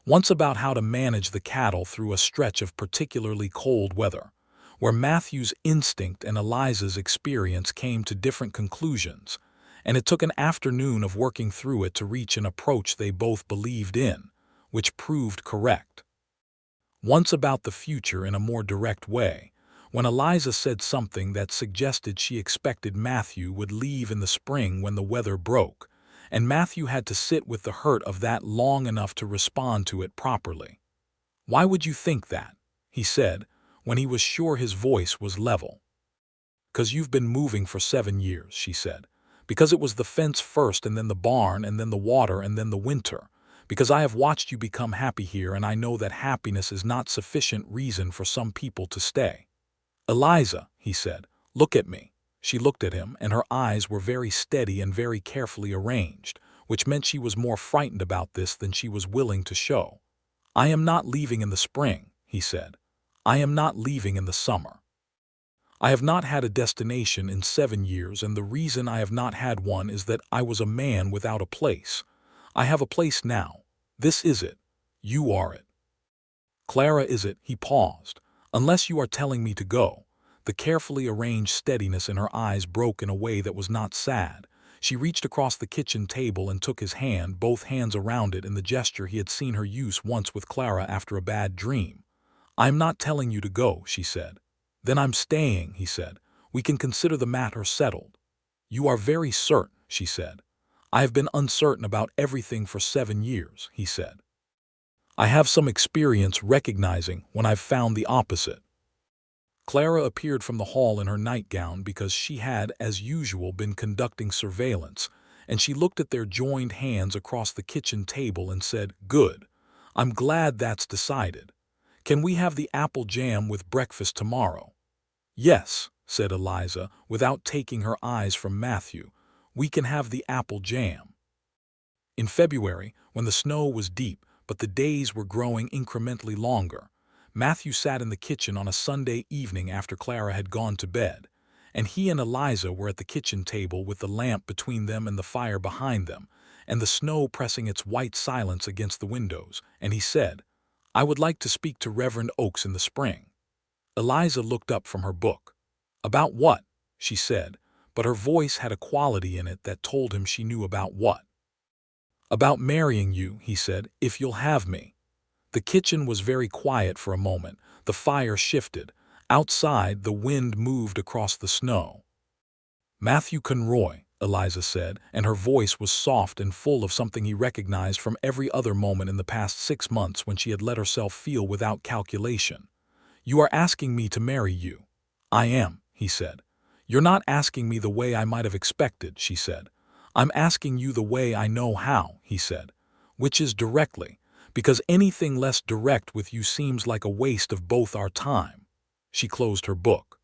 Once about how to manage the cattle through a stretch of particularly cold weather, where Matthew's instinct and Eliza's experience came to different conclusions, and it took an afternoon of working through it to reach an approach they both believed in, which proved correct. Once about the future in a more direct way, when Eliza said something that suggested she expected Matthew would leave in the spring when the weather broke, and Matthew had to sit with the hurt of that long enough to respond to it properly. "Why would you think that?" he said, when he was sure his voice was level. "'Cause you've been moving for 7 years, she said. "Because it was the fence first and then the barn and then the water and then the winter. Because I have watched you become happy here, and I know that happiness is not sufficient reason for some people to stay." "Eliza," he said, "look at me." She looked at him, and her eyes were very steady and very carefully arranged, which meant she was more frightened about this than she was willing to show. "I am not leaving in the spring," he said. "I am not leaving in the summer. I have not had a destination in 7 years, and the reason I have not had one is that I was a man without a place. I have a place now. This is it. You are it. Clara is it." He paused. "Unless you are telling me to go." The carefully arranged steadiness in her eyes broke in a way that was not sad. She reached across the kitchen table and took his hand, both hands around it in the gesture he had seen her use once with Clara after a bad dream. "I'm not telling you to go," she said. "Then I'm staying," he said. "We can consider the matter settled." "You are very certain," she said. "I have been uncertain about everything for 7 years," he said. "I have some experience recognizing when I've found the opposite." Clara appeared from the hall in her nightgown because she had, as usual, been conducting surveillance, and she looked at their joined hands across the kitchen table and said, "Good. I'm glad that's decided. Can we have the apple jam with breakfast tomorrow?" "Yes," said Eliza, without taking her eyes from Matthew. "We can have the apple jam." In February, when the snow was deep but the days were growing incrementally longer, Matthew sat in the kitchen on a Sunday evening after Clara had gone to bed, and he and Eliza were at the kitchen table with the lamp between them and the fire behind them, and the snow pressing its white silence against the windows, and he said, "I would like to speak to Reverend Oakes in the spring." Eliza looked up from her book. "About what?" she said, but her voice had a quality in it that told him she knew about what. "About marrying you," he said, "if you'll have me." The kitchen was very quiet for a moment. The fire shifted. Outside, the wind moved across the snow. "Matthew Conroy," Eliza said, and her voice was soft and full of something he recognized from every other moment in the past 6 months when she had let herself feel without calculation. "You are asking me to marry you." "I am," he said. "You're not asking me the way I might have expected," she said. "I'm asking you the way I know how," he said, "which is directly, because anything less direct with you seems like a waste of both our time." She closed her book.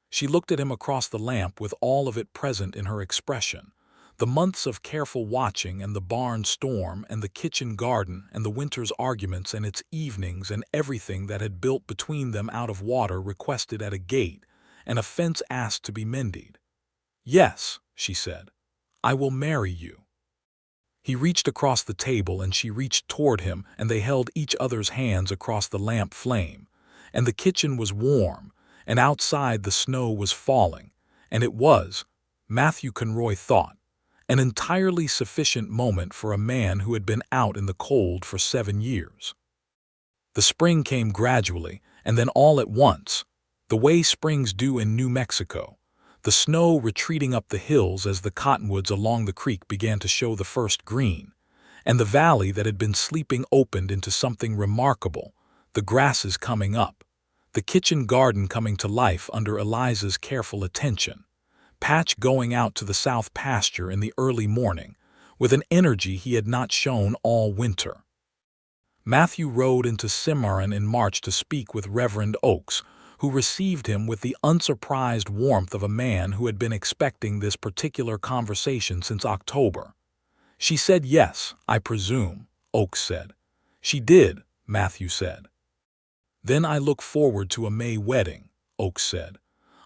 She looked at him across the lamp with all of it present in her expression. The months of careful watching and the barn storm and the kitchen garden and the winter's arguments and its evenings and everything that had built between them out of water requested at a gate and a fence asked to be mended. "Yes," she said, "I will marry you." He reached across the table and she reached toward him, and they held each other's hands across the lamp flame, and the kitchen was warm, and outside the snow was falling, and it was, Matthew Conroy thought, an entirely sufficient moment for a man who had been out in the cold for 7 years. The spring came gradually, and then all at once, The way springs do in New Mexico, the snow retreating up the hills as the cottonwoods along the creek began to show the first green, and the valley that had been sleeping opened into something remarkable, the grasses coming up, the kitchen garden coming to life under Eliza's careful attention, Patch going out to the south pasture in the early morning with an energy he had not shown all winter. Matthew rode into Cimarron in March to speak with Reverend Oakes, who received him with the unsurprised warmth of a man who had been expecting this particular conversation since October. "She said yes, I presume," Oakes said. "She did," Matthew said. "Then I look forward to a May wedding," Oakes said.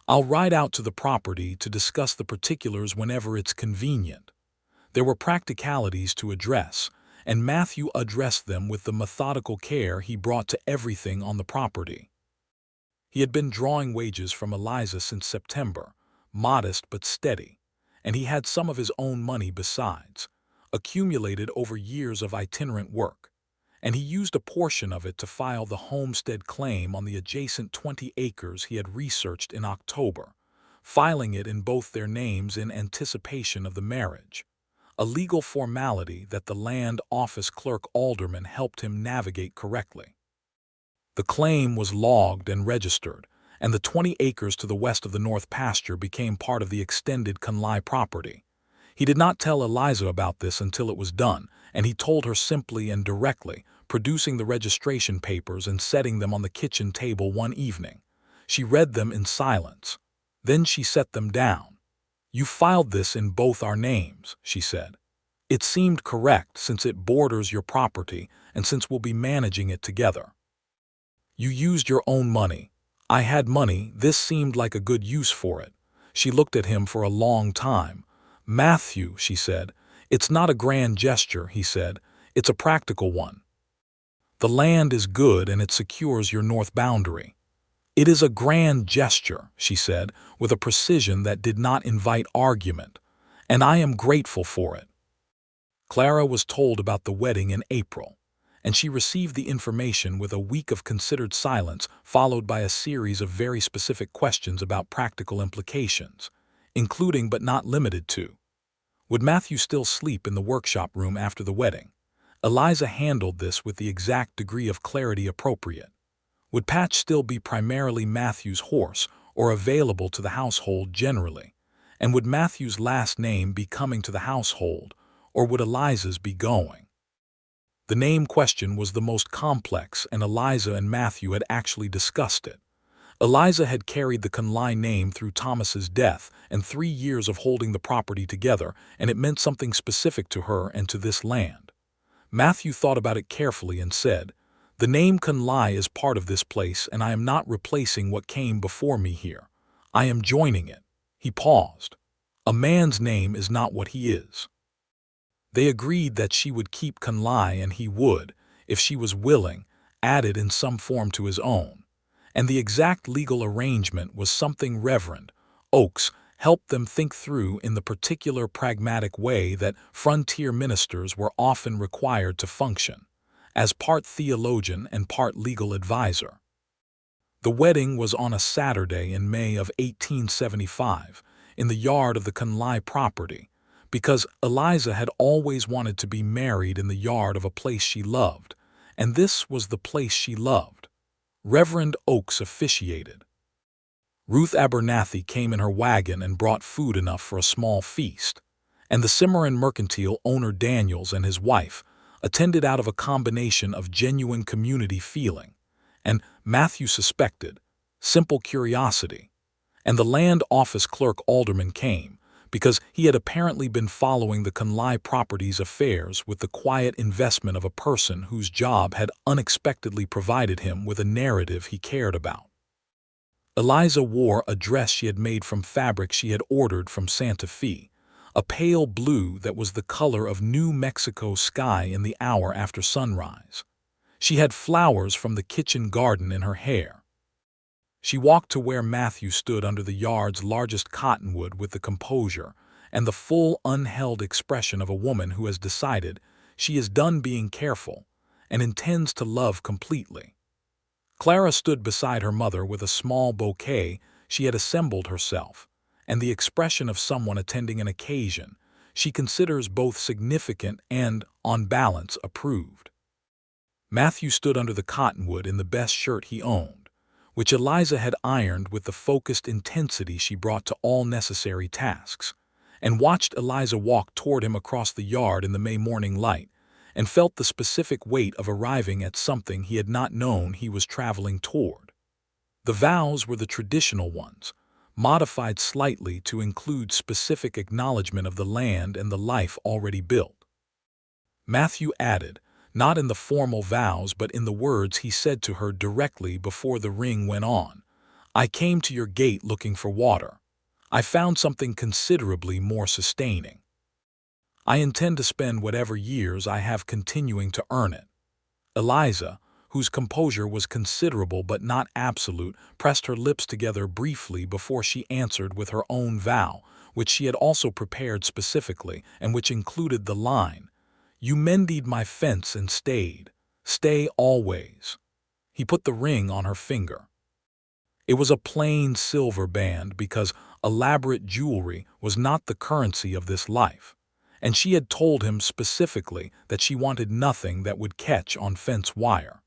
"I'll ride out to the property to discuss the particulars whenever it's convenient." There were practicalities to address, and Matthew addressed them with the methodical care he brought to everything on the property. He had been drawing wages from Eliza since September, modest but steady, and he had some of his own money besides, accumulated over years of itinerant work, and he used a portion of it to file the homestead claim on the adjacent 20 acres he had researched in October, filing it in both their names in anticipation of the marriage, a legal formality that the land office clerk alderman helped him navigate correctly. The claim was logged and registered, and the 20 acres to the west of the north pasture became part of the extended Conley property. He did not tell Eliza about this until it was done, and he told her simply and directly, producing the registration papers and setting them on the kitchen table one evening. She read them in silence. Then she set them down. "You filed this in both our names," she said. "It seemed correct since it borders your property and since we'll be managing it together. You used your own money. I had money. This seemed like a good use for it." She looked at him for a long time. "Matthew," she said. "It's not a grand gesture," he said. "It's a practical one. The land is good and it secures your north boundary." "It is a grand gesture," she said, with a precision that did not invite argument, "and I am grateful for it." Clara was told about the wedding in April, and she received the information with a week of considered silence followed by a series of very specific questions about practical implications, including but not limited to: would Matthew still sleep in the workshop room after the wedding? Eliza handled this with the exact degree of clarity appropriate. Would Patch still be primarily Matthew's horse or available to the household generally? And would Matthew's last name be coming to the household, or would Eliza's be going? The name question was the most complex, and Eliza and Matthew had actually discussed it. Eliza had carried the Conley name through Thomas's death and 3 years of holding the property together, and it meant something specific to her and to this land. Matthew thought about it carefully and said, "The name Conley is part of this place, and I am not replacing what came before me here. I am joining it." He paused. "A man's name is not what he is." They agreed that she would keep Conley and he would, if she was willing, add it in some form to his own. And the exact legal arrangement was something Reverend Oakes helped them think through in the particular pragmatic way that frontier ministers were often required to function, as part theologian and part legal advisor. The wedding was on a Saturday in May of 1875, in the yard of the Conley property, because Eliza had always wanted to be married in the yard of a place she loved, and this was the place she loved. Reverend Oakes officiated. Ruth Abernathy came in her wagon and brought food enough for a small feast, and the Cimarron mercantile owner Daniels and his wife attended out of a combination of genuine community feeling, and, Matthew suspected, simple curiosity, and the land office clerk alderman came, because he had apparently been following the Conley property's affairs with the quiet investment of a person whose job had unexpectedly provided him with a narrative he cared about. Eliza wore a dress she had made from fabric she had ordered from Santa Fe, a pale blue that was the color of New Mexico sky in the hour after sunrise. She had flowers from the kitchen garden in her hair. She walked to where Matthew stood under the yard's largest cottonwood with the composure and the full, unheld expression of a woman who has decided she is done being careful and intends to love completely. Clara stood beside her mother with a small bouquet she had assembled herself, and the expression of someone attending an occasion she considers both significant and, on balance, approved. Matthew stood under the cottonwood in the best shirt he owned, which Eliza had ironed with the focused intensity she brought to all necessary tasks, and watched Eliza walk toward him across the yard in the May morning light, and felt the specific weight of arriving at something he had not known he was traveling toward. The vows were the traditional ones, modified slightly to include specific acknowledgement of the land and the life already built. Matthew added, not in the formal vows but in the words he said to her directly before the ring went on, "I came to your gate looking for water. I found something considerably more sustaining. I intend to spend whatever years I have continuing to earn it." Eliza, whose composure was considerable but not absolute, pressed her lips together briefly before she answered with her own vow, which she had also prepared specifically, and which included the line, "You mended my fence and stayed. Stay always." He put the ring on her finger. It was a plain silver band because elaborate jewelry was not the currency of this life, and she had told him specifically that she wanted nothing that would catch on fence wire.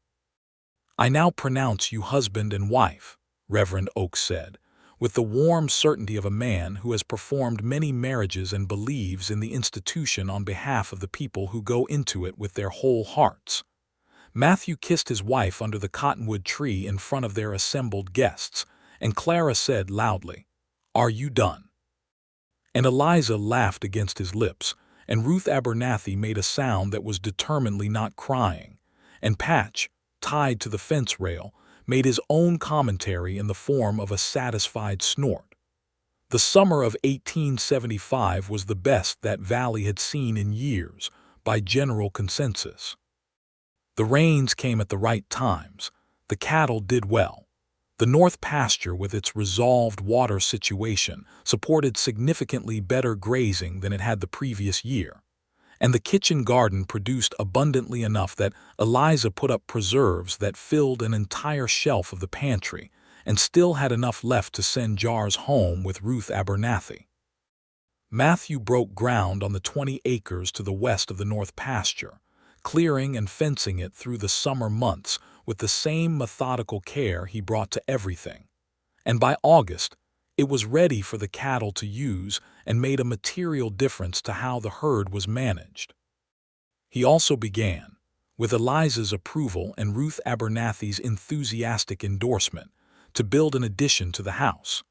"I now pronounce you husband and wife," Reverend Oakes said, with the warm certainty of a man who has performed many marriages and believes in the institution on behalf of the people who go into it with their whole hearts. Matthew kissed his wife under the cottonwood tree in front of their assembled guests, and Clara said loudly, "Are you done?" And Eliza laughed against his lips, and Ruth Abernathy made a sound that was determinedly not crying, and Patch, tied to the fence rail, made his own commentary in the form of a satisfied snort. The summer of 1875 was the best that valley had seen in years, by general consensus. The rains came at the right times, the cattle did well. The north pasture, with its resolved water situation, supported significantly better grazing than it had the previous year, and the kitchen garden produced abundantly enough that Eliza put up preserves that filled an entire shelf of the pantry, and still had enough left to send jars home with Ruth Abernathy. Matthew broke ground on the 20 acres to the west of the north pasture, clearing and fencing it through the summer months with the same methodical care he brought to everything, and by August it was ready for the cattle to use and made a material difference to how the herd was managed. He also began, with Eliza's approval and Ruth Abernathy's enthusiastic endorsement, to build an addition to the house.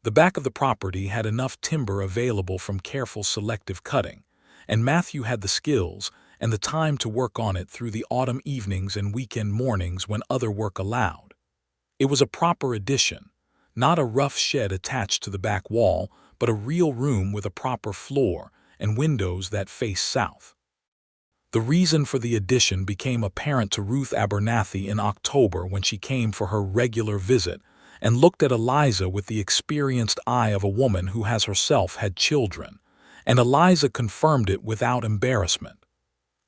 The back of the property had enough timber available from careful selective cutting, and Matthew had the skills and the time to work on it through the autumn evenings and weekend mornings when other work allowed. It was a proper addition, not a rough shed attached to the back wall, but a real room with a proper floor and windows that faced south. The reason for the addition became apparent to Ruth Abernathy in October when she came for her regular visit and looked at Eliza with the experienced eye of a woman who has herself had children, and Eliza confirmed it without embarrassment.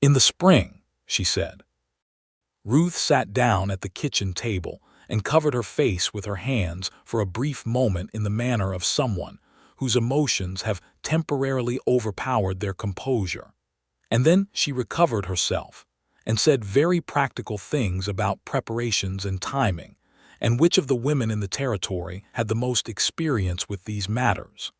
"In the spring," she said. Ruth sat down at the kitchen table and covered her face with her hands for a brief moment in the manner of someone whose emotions have temporarily overpowered their composure. And then she recovered herself and said very practical things about preparations and timing, and which of the women in the territory had the most experience with these matters.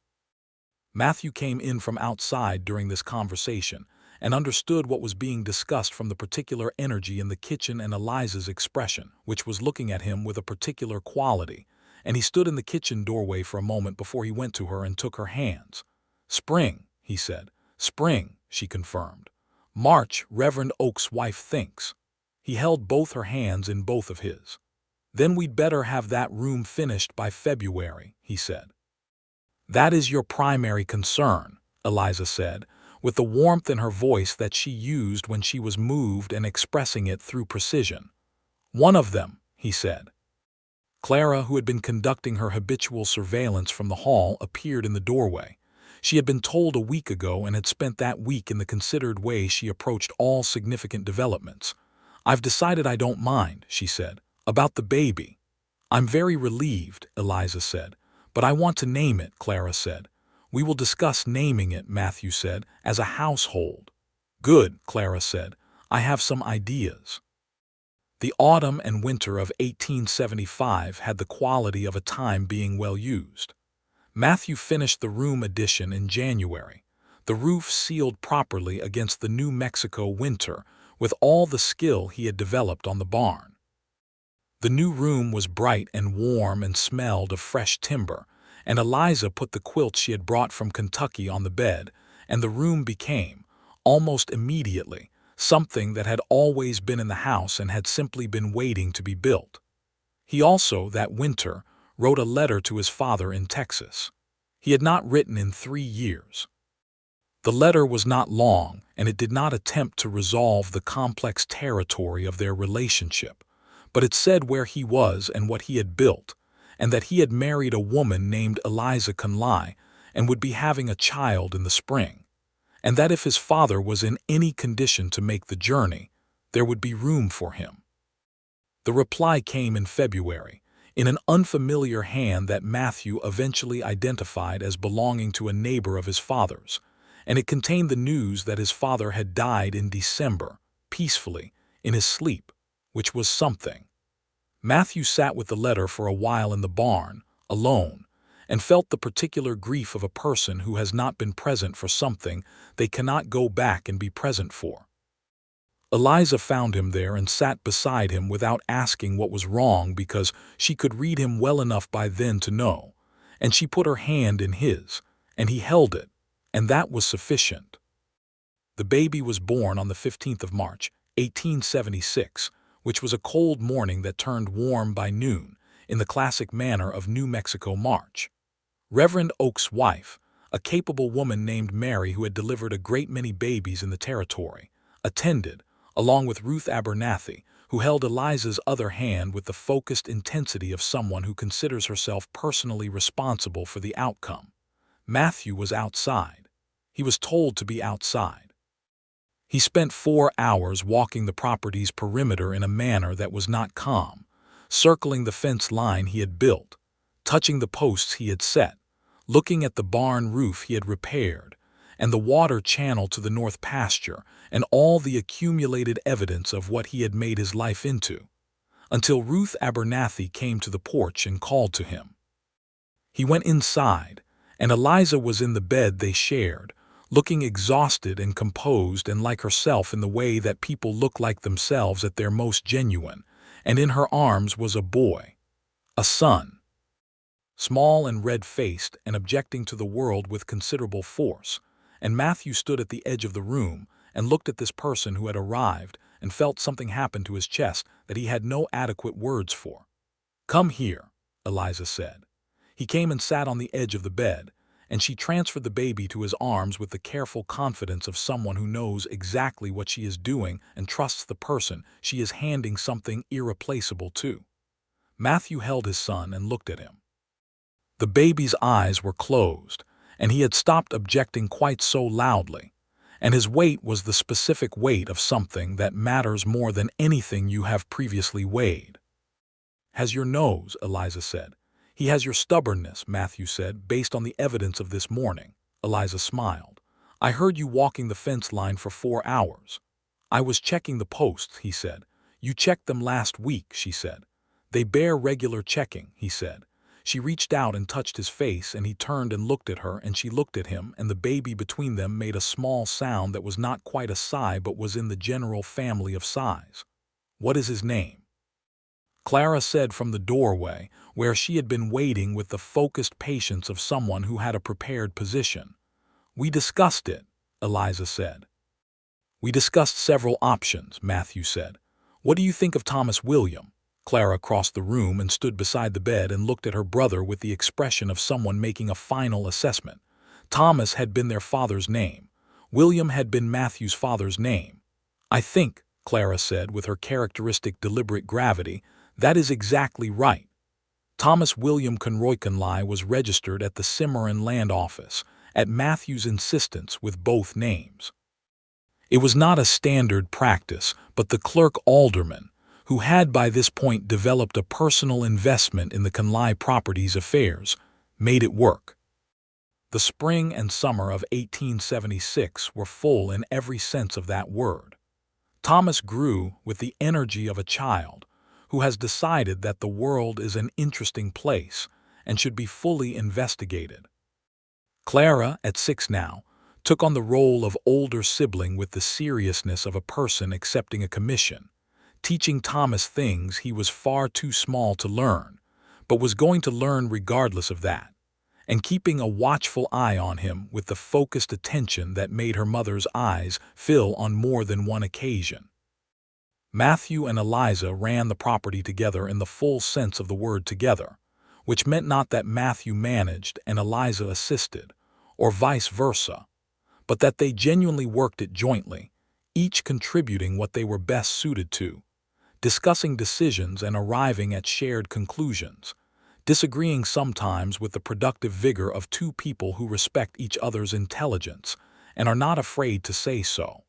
Matthew came in from outside during this conversation and understood what was being discussed from the particular energy in the kitchen and Eliza's expression, which was looking at him with a particular quality, and he stood in the kitchen doorway for a moment before he went to her and took her hands. "Spring," he said. "Spring," she confirmed. "March, Reverend Oak's wife thinks." He held both her hands in both of his. "Then we'd better have that room finished by February," he said. "That is your primary concern," Eliza said, with the warmth in her voice that she used when she was moved and expressing it through precision. "One of them," he said. Clara, who had been conducting her habitual surveillance from the hall, appeared in the doorway. She had been told a week ago and had spent that week in the considered way she approached all significant developments. "I've decided I don't mind," she said. About the baby. I'm very relieved, Eliza said. But I want to name it, Clara said. We will discuss naming it, Matthew said, as a household. Good, Clara said. I have some ideas. The autumn and winter of 1875 had the quality of a time being well used. Matthew finished the room addition in January, the roof sealed properly against the New Mexico winter with all the skill he had developed on the barn. The new room was bright and warm and smelled of fresh timber, and Eliza put the quilt she had brought from Kentucky on the bed, and the room became, almost immediately, something that had always been in the house and had simply been waiting to be built. He also, that winter, wrote a letter to his father in Texas. He had not written in 3 years. The letter was not long, and it did not attempt to resolve the complex territory of their relationship, but it said where he was and what he had built, and that he had married a woman named Eliza Conley and would be having a child in the spring, and that if his father was in any condition to make the journey, there would be room for him. The reply came in February, in an unfamiliar hand that Matthew eventually identified as belonging to a neighbor of his father's, and it contained the news that his father had died in December, peacefully, in his sleep, which was something. Matthew sat with the letter for a while in the barn, alone, and felt the particular grief of a person who has not been present for something they cannot go back and be present for. Eliza found him there and sat beside him without asking what was wrong because she could read him well enough by then to know, and she put her hand in his, and he held it, and that was sufficient. The baby was born on the 15th of March, 1876, which was a cold morning that turned warm by noon, in the classic manner of New Mexico March. Reverend Oak's wife, a capable woman named Mary who had delivered a great many babies in the territory, attended, along with Ruth Abernathy, who held Eliza's other hand with the focused intensity of someone who considers herself personally responsible for the outcome. Matthew was outside. He was told to be outside. He spent 4 hours walking the property's perimeter in a manner that was not calm, circling the fence line he had built, touching the posts he had set, looking at the barn roof he had repaired, and the water channel to the north pasture, and all the accumulated evidence of what he had made his life into, until Ruth Abernathy came to the porch and called to him. He went inside, and Eliza was in the bed they shared, looking exhausted and composed and like herself in the way that people look like themselves at their most genuine, and in her arms was a boy, a son. Small and red-faced and objecting to the world with considerable force, and Matthew stood at the edge of the room and looked at this person who had arrived and felt something happen to his chest that he had no adequate words for. "Come here," Eliza said. He came and sat on the edge of the bed, and she transferred the baby to his arms with the careful confidence of someone who knows exactly what she is doing and trusts the person she is handing something irreplaceable to. Matthew held his son and looked at him. The baby's eyes were closed, and he had stopped objecting quite so loudly, and his weight was the specific weight of something that matters more than anything you have previously weighed. "Has your nose," Eliza said. "He has your stubbornness," Matthew said, "based on the evidence of this morning." Eliza smiled. "I heard you walking the fence line for 4 hours. "I was checking the posts," he said. "You checked them last week," she said. "They bear regular checking," he said. She reached out and touched his face, and he turned and looked at her, and she looked at him, and the baby between them made a small sound that was not quite a sigh but was in the general family of sighs. "What is his name?" Clara said from the doorway, where she had been waiting with the focused patience of someone who had a prepared position. "We discussed it," Eliza said. "We discussed several options," Matthew said. "What do you think of Thomas William?" Clara crossed the room and stood beside the bed and looked at her brother with the expression of someone making a final assessment. Thomas had been their father's name. William had been Matthew's father's name. "I think," Clara said with her characteristic deliberate gravity, "that is exactly right." Thomas William Conroy was registered at the Cimarron Land Office, at Matthew's insistence with both names. It was not a standard practice, but the clerk alderman, who had by this point developed a personal investment in the Conley property's affairs, made it work. The spring and summer of 1876 were full in every sense of that word. Thomas grew with the energy of a child who has decided that the world is an interesting place and should be fully investigated. Clara, at 6 now, took on the role of older sibling with the seriousness of a person accepting a commission, teaching Thomas things he was far too small to learn, but was going to learn regardless of that, and keeping a watchful eye on him with the focused attention that made her mother's eyes fill on more than one occasion. Matthew and Eliza ran the property together in the full sense of the word together, which meant not that Matthew managed and Eliza assisted, or vice versa, but that they genuinely worked it jointly, each contributing what they were best suited to, discussing decisions and arriving at shared conclusions, disagreeing sometimes with the productive vigor of two people who respect each other's intelligence and are not afraid to say so.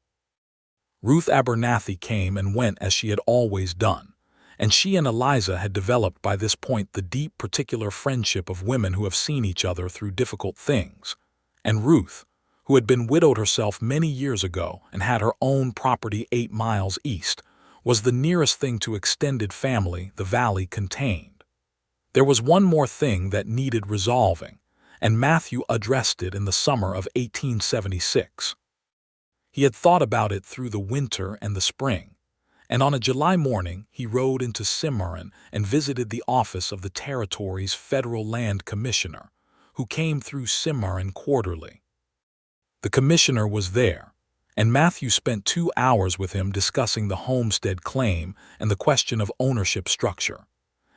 Ruth Abernathy came and went as she had always done, and she and Eliza had developed by this point the deep particular friendship of women who have seen each other through difficult things, and Ruth, who had been widowed herself many years ago and had her own property 8 miles east, was the nearest thing to extended family the valley contained. There was one more thing that needed resolving, and Matthew addressed it in the summer of 1876. He had thought about it through the winter and the spring, and on a July morning he rode into Cimarron and visited the office of the territory's federal land commissioner, who came through Cimarron quarterly. The commissioner was there, and Matthew spent 2 hours with him discussing the homestead claim and the question of ownership structure.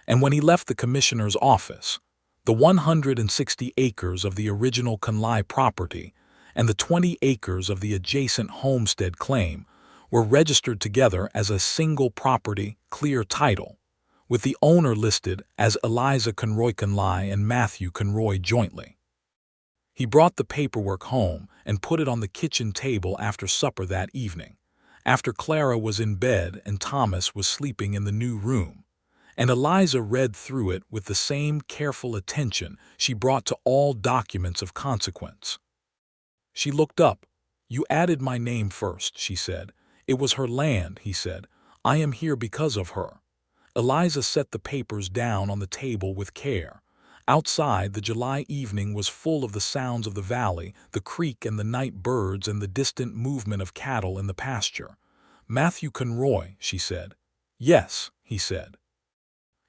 And when he left the commissioner's office, the 160 acres of the original Conley property and the 20 acres of the adjacent homestead claim were registered together as a single property, clear title, with the owner listed as Eliza Conroy Conley and Matthew Conroy jointly. He brought the paperwork home and put it on the kitchen table after supper that evening, after Clara was in bed and Thomas was sleeping in the new room, and Eliza read through it with the same careful attention she brought to all documents of consequence. She looked up. "You added my name first," she said. "It was her land," he said. "I am here because of her." Eliza set the papers down on the table with care. Outside, the July evening was full of the sounds of the valley, the creek and the night birds and the distant movement of cattle in the pasture. "Matthew Conroy," she said. "Yes," he said.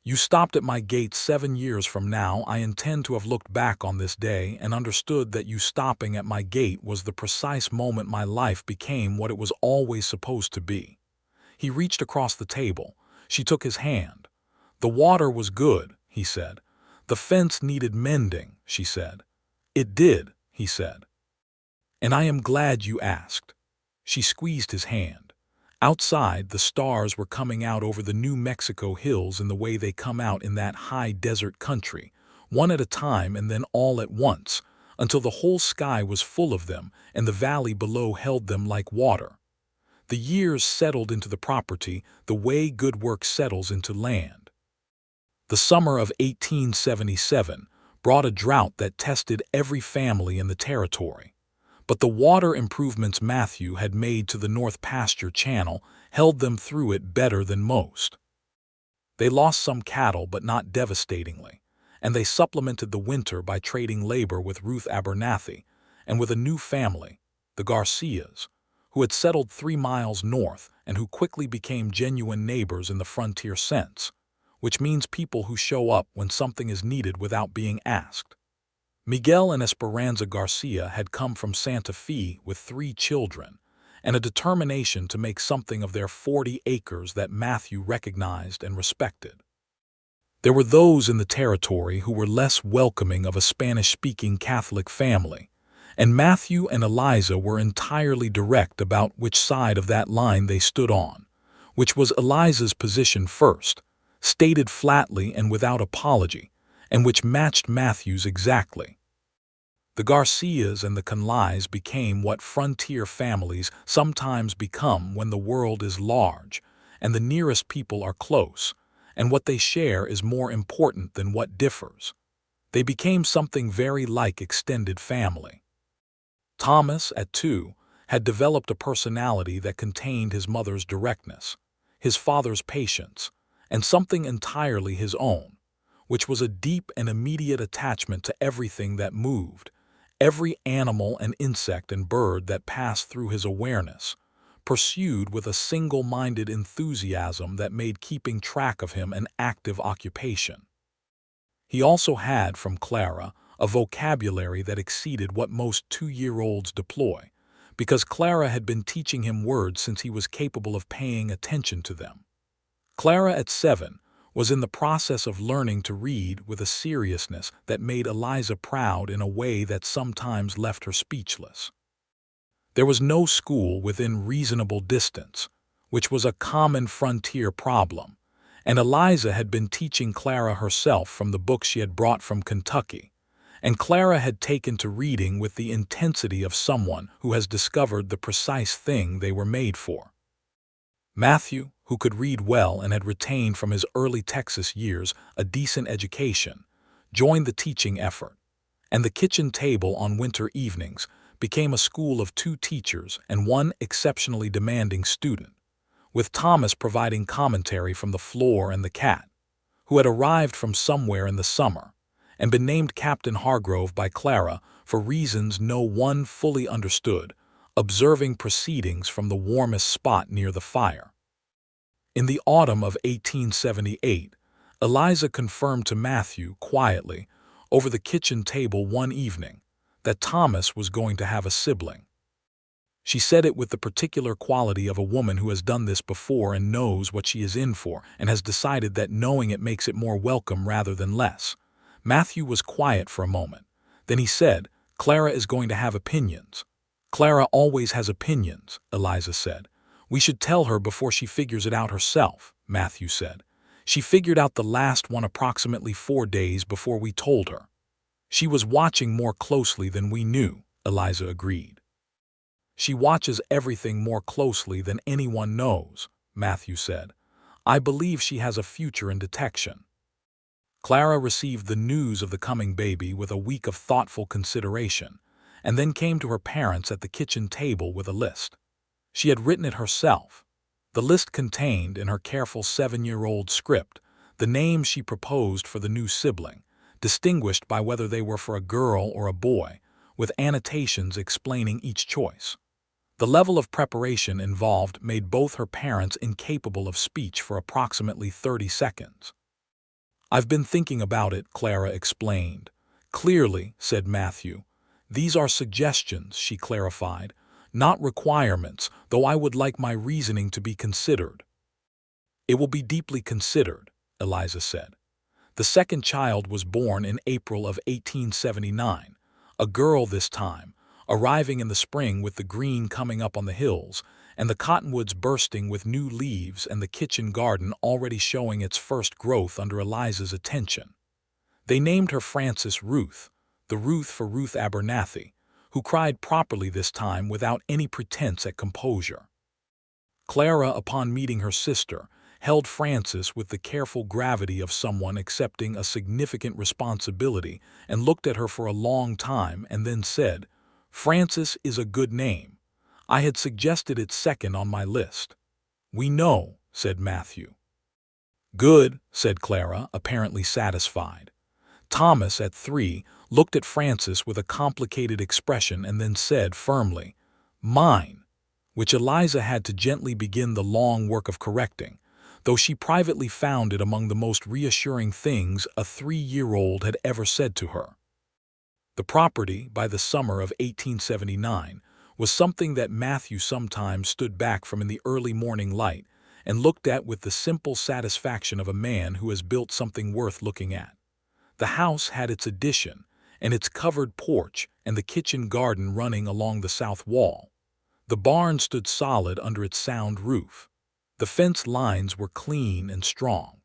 "You stopped at my gate 7 years from now. I intend to have looked back on this day and understood that you stopping at my gate was the precise moment my life became what it was always supposed to be." He reached across the table. She took his hand. "The water was good," he said. "The fence needed mending," she said. "It did," he said. "And I am glad you asked." She squeezed his hand. Outside, the stars were coming out over the New Mexico hills in the way they come out in that high desert country, one at a time and then all at once, until the whole sky was full of them and the valley below held them like water. The years settled into the property the way good work settles into land. The summer of 1877 brought a drought that tested every family in the territory. But the water improvements Matthew had made to the North Pasture Channel held them through it better than most. They lost some cattle, but not devastatingly, and they supplemented the winter by trading labor with Ruth Abernathy and with a new family, the Garcias, who had settled 3 miles north and who quickly became genuine neighbors in the frontier sense, which means people who show up when something is needed without being asked. Miguel and Esperanza Garcia had come from Santa Fe with 3 children and a determination to make something of their 40 acres that Matthew recognized and respected. There were those in the territory who were less welcoming of a Spanish-speaking Catholic family, and Matthew and Eliza were entirely direct about which side of that line they stood on, which was Eliza's position first, stated flatly and without apology, and which matched Matthew's exactly. The Garcias and the Conleys became what frontier families sometimes become when the world is large, and the nearest people are close, and what they share is more important than what differs. They became something very like extended family. Thomas, at 2, had developed a personality that contained his mother's directness, his father's patience, and something entirely his own, which was a deep and immediate attachment to everything that moved, every animal and insect and bird that passed through his awareness, pursued with a single-minded enthusiasm that made keeping track of him an active occupation. He also had, from Clara, a vocabulary that exceeded what most 2-year-olds deploy, because Clara had been teaching him words since he was capable of paying attention to them. Clara, at 7, was in the process of learning to read with a seriousness that made Eliza proud in a way that sometimes left her speechless. There was no school within reasonable distance, which was a common frontier problem, and Eliza had been teaching Clara herself from the books she had brought from Kentucky, and Clara had taken to reading with the intensity of someone who has discovered the precise thing they were made for. Matthew, who could read well and had retained from his early Texas years a decent education, joined the teaching effort, and the kitchen table on winter evenings became a school of 2 teachers and 1 exceptionally demanding student, with Thomas providing commentary from the floor and the cat, who had arrived from somewhere in the summer and been named Captain Hargrove by Clara for reasons no one fully understood, observing proceedings from the warmest spot near the fire. In the autumn of 1878, Eliza confirmed to Matthew quietly over the kitchen table one evening that Thomas was going to have a sibling. She said it with the particular quality of a woman who has done this before and knows what she is in for and has decided that knowing it makes it more welcome rather than less. Matthew was quiet for a moment. Then he said, "Clara is going to have opinions." "Clara always has opinions," Eliza said. "We should tell her before she figures it out herself," Matthew said. "She figured out the last one approximately 4 days before we told her." "She was watching more closely than we knew," Eliza agreed. "She watches everything more closely than anyone knows," Matthew said. "I believe she has a future in detection." Clara received the news of the coming baby with a week of thoughtful consideration, and then came to her parents at the kitchen table with a list. She had written it herself. The list contained, in her careful 7-year-old script, the names she proposed for the new sibling, distinguished by whether they were for a girl or a boy, with annotations explaining each choice. The level of preparation involved made both her parents incapable of speech for approximately 30 seconds. "I've been thinking about it," Clara explained. "Clearly," said Matthew. "These are suggestions," she clarified, "not requirements, though I would like my reasoning to be considered." "It will be deeply considered," Eliza said. The second child was born in April of 1879, a girl this time, arriving in the spring with the green coming up on the hills, and the cottonwoods bursting with new leaves and the kitchen garden already showing its first growth under Eliza's attention. They named her Frances Ruth, the Ruth for Ruth Abernathy, who cried properly this time without any pretense at composure. Clara, upon meeting her sister, held Frances with the careful gravity of someone accepting a significant responsibility and looked at her for a long time and then said, "Frances is a good name. I had suggested it second on my list." "We know," said Matthew. "Good," said Clara, apparently satisfied. Thomas, at 3, looked at Frances with a complicated expression and then said firmly, "Mine," which Eliza had to gently begin the long work of correcting, though she privately found it among the most reassuring things a 3-year-old had ever said to her. The property, by the summer of 1879, was something that Matthew sometimes stood back from in the early morning light and looked at with the simple satisfaction of a man who has built something worth looking at. The house had its addition, and its covered porch and the kitchen garden running along the south wall. The barn stood solid under its sound roof. The fence lines were clean and strong.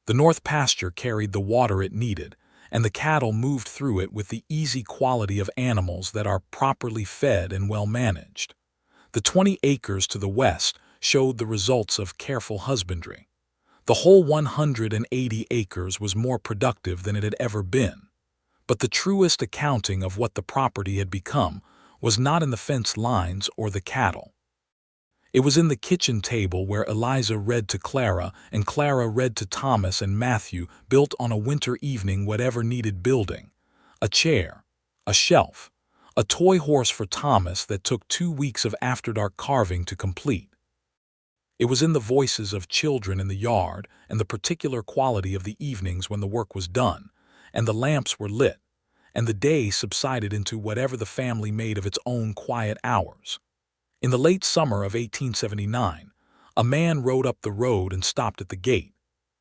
The north pasture carried the water it needed, and the cattle moved through it with the easy quality of animals that are properly fed and well managed. The 20 acres to the west showed the results of careful husbandry. The whole 180 acres was more productive than it had ever been. But the truest accounting of what the property had become was not in the fence lines or the cattle. It was in the kitchen table where Eliza read to Clara and Clara read to Thomas, and Matthew built on a winter evening whatever needed building: a chair, a shelf, a toy horse for Thomas that took 2 weeks of after-dark carving to complete. It was in the voices of children in the yard and the particular quality of the evenings when the work was done, and the lamps were lit, and the day subsided into whatever the family made of its own quiet hours. In the late summer of 1879, a man rode up the road and stopped at the gate,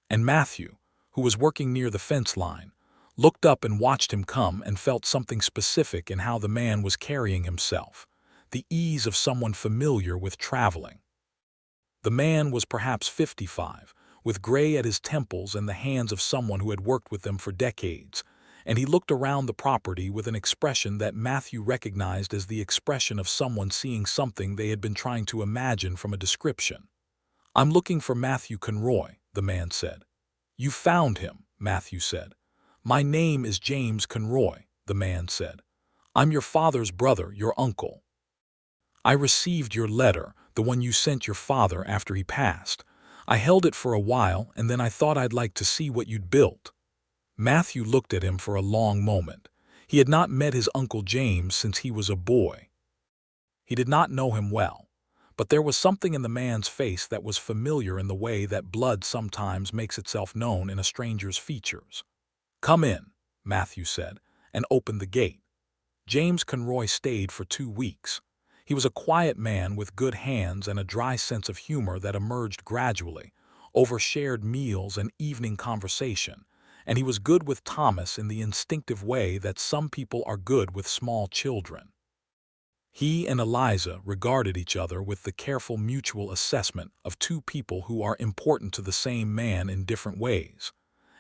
and Matthew, who was working near the fence line, looked up and watched him come and felt something specific in how the man was carrying himself, the ease of someone familiar with traveling. The man was perhaps 55, with gray at his temples and the hands of someone who had worked with them for decades, and he looked around the property with an expression that Matthew recognized as the expression of someone seeing something they had been trying to imagine from a description. "I'm looking for Matthew Conroy," the man said. "You found him," Matthew said. "My name is James Conroy," the man said. "I'm your father's brother, your uncle. I received your letter, the one you sent your father after he passed. I held it for a while, and then I thought I'd like to see what you'd built." Matthew looked at him for a long moment. He had not met his Uncle James since he was a boy. He did not know him well, but there was something in the man's face that was familiar in the way that blood sometimes makes itself known in a stranger's features. "Come in," Matthew said, and opened the gate. James Conroy stayed for 2 weeks. He was a quiet man with good hands and a dry sense of humor that emerged gradually, over shared meals and evening conversation, and he was good with Thomas in the instinctive way that some people are good with small children. He and Eliza regarded each other with the careful mutual assessment of two people who are important to the same man in different ways,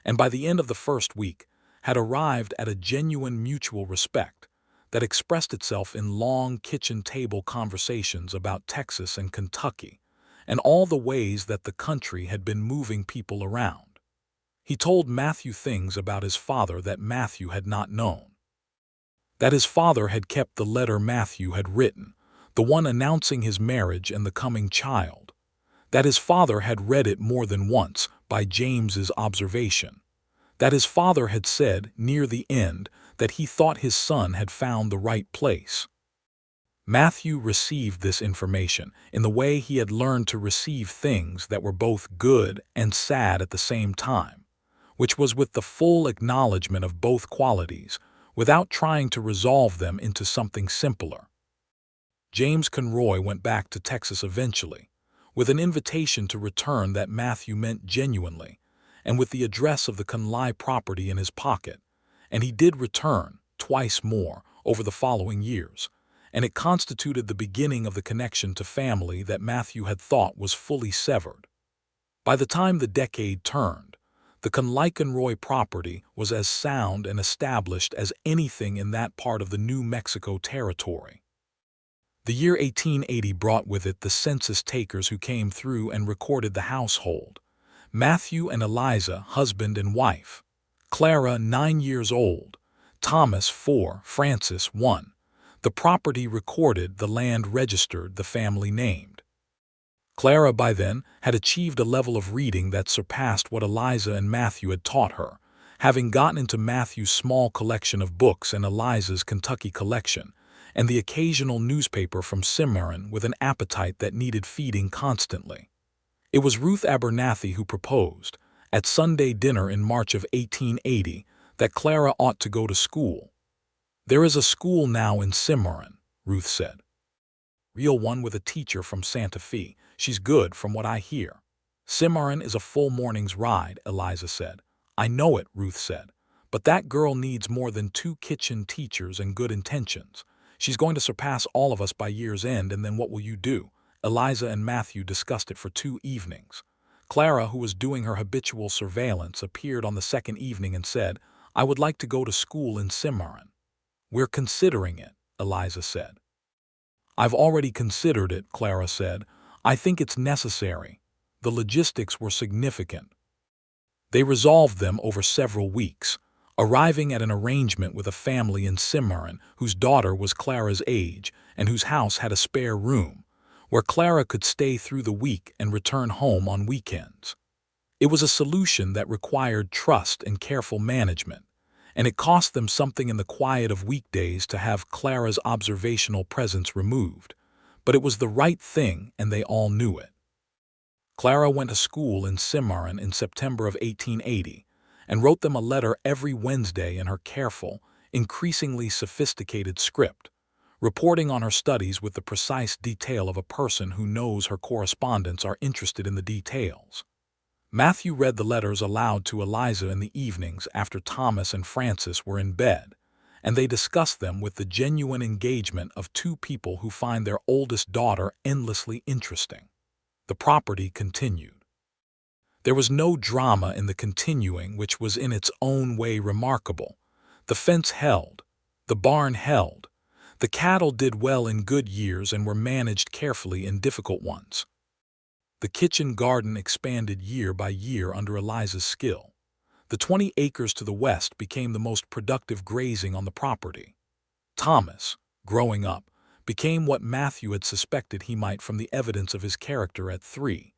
and by the end of the first week had arrived at a genuine mutual respect that expressed itself in long kitchen table conversations about Texas and Kentucky, and all the ways that the country had been moving people around. He told Matthew things about his father that Matthew had not known. That his father had kept the letter Matthew had written, the one announcing his marriage and the coming child. That his father had read it more than once by James's observation. That his father had said, near the end, that he thought his son had found the right place. Matthew received this information in the way he had learned to receive things that were both good and sad at the same time, which was with the full acknowledgement of both qualities, without trying to resolve them into something simpler. James Conroy went back to Texas eventually, with an invitation to return that Matthew meant genuinely, and with the address of the Conley property in his pocket, and he did return, twice more, over the following years, and it constituted the beginning of the connection to family that Matthew had thought was fully severed. By the time the decade turned, the Conley property was as sound and established as anything in that part of the New Mexico territory. The year 1880 brought with it the census takers who came through and recorded the household: Matthew and Eliza, husband and wife; Clara, 9 years old; Thomas, 4; Francis, 1. The property recorded, the land registered, the family named. Clara by then had achieved a level of reading that surpassed what Eliza and Matthew had taught her, having gotten into Matthew's small collection of books and Eliza's Kentucky collection, and the occasional newspaper from Cimarron with an appetite that needed feeding constantly. It was Ruth Abernathy who proposed, at Sunday dinner in March of 1880, that Clara ought to go to school. "There is a school now in Cimarron," Ruth said. "Real one, with a teacher from Santa Fe. She's good from what I hear." "Cimarron is a full morning's ride," Eliza said. "I know it," Ruth said. "But that girl needs more than 2 kitchen teachers and good intentions. She's going to surpass all of us by year's end, and then what will you do?" Eliza and Matthew discussed it for 2 evenings. Clara, who was doing her habitual surveillance, appeared on the second evening and said, "I would like to go to school in Cimarron." "We're considering it," Eliza said. "I've already considered it," Clara said. I think it's necessary. The logistics were significant. They resolved them over several weeks, arriving at an arrangement with a family in Cimarron whose daughter was Clara's age and whose house had a spare room, where Clara could stay through the week and return home on weekends. It was a solution that required trust and careful management, and it cost them something in the quiet of weekdays to have Clara's observational presence removed, but it was the right thing and they all knew it. Clara went to school in Cimarron in September of 1880 and wrote them a letter every Wednesday in her careful, increasingly sophisticated script, reporting on her studies with the precise detail of a person who knows her correspondents are interested in the details. Matthew read the letters aloud to Eliza in the evenings after Thomas and Frances were in bed, and they discussed them with the genuine engagement of two people who find their oldest daughter endlessly interesting. The property continued. There was no drama in the continuing, which was in its own way remarkable. The fence held. The barn held. The cattle did well in good years and were managed carefully in difficult ones. The kitchen garden expanded year by year under Eliza's skill. The 20 acres to the west became the most productive grazing on the property. Thomas, growing up, became what Matthew had suspected he might from the evidence of his character at 3,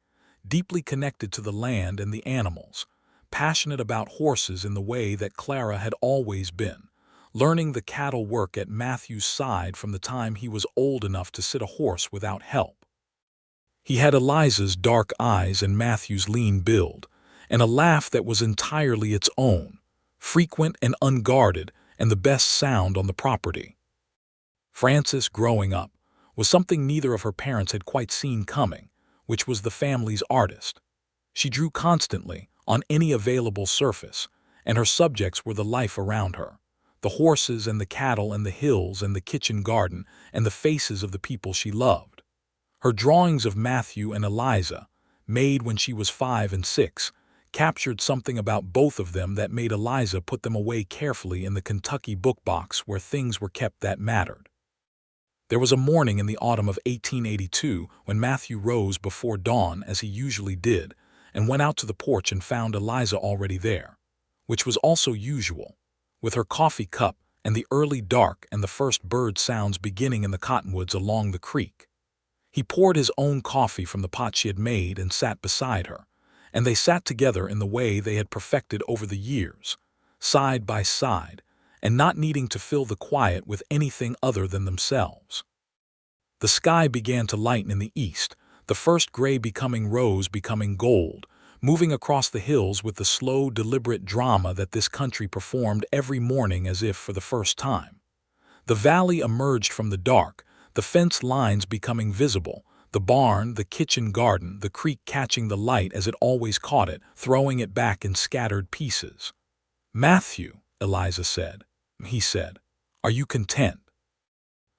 deeply connected to the land and the animals, passionate about horses in the way that Clara had always been, learning the cattle work at Matthew's side from the time he was old enough to sit a horse without help. He had Eliza's dark eyes and Matthew's lean build, and a laugh that was entirely its own, frequent and unguarded, and the best sound on the property. Frances, growing up, was something neither of her parents had quite seen coming, which was the family's artist. She drew constantly, on any available surface, and her subjects were the life around her, the horses and the cattle and the hills and the kitchen garden and the faces of the people she loved. Her drawings of Matthew and Eliza, made when she was 5 and 6, captured something about both of them that made Eliza put them away carefully in the Kentucky book box where things were kept that mattered. There was a morning in the autumn of 1882 when Matthew rose before dawn, as he usually did, and went out to the porch and found Eliza already there, which was also usual, with her coffee cup and the early dark and the first bird sounds beginning in the cottonwoods along the creek. He poured his own coffee from the pot she had made and sat beside her, and they sat together in the way they had perfected over the years, side by side, and not needing to fill the quiet with anything other than themselves. The sky began to lighten in the east, the first gray becoming rose becoming gold, moving across the hills with the slow, deliberate drama that this country performed every morning as if for the first time. The valley emerged from the dark, the fence lines becoming visible, the barn, the kitchen garden, the creek catching the light as it always caught it, throwing it back in scattered pieces. "Matthew," Eliza said. He said, "Are you content?"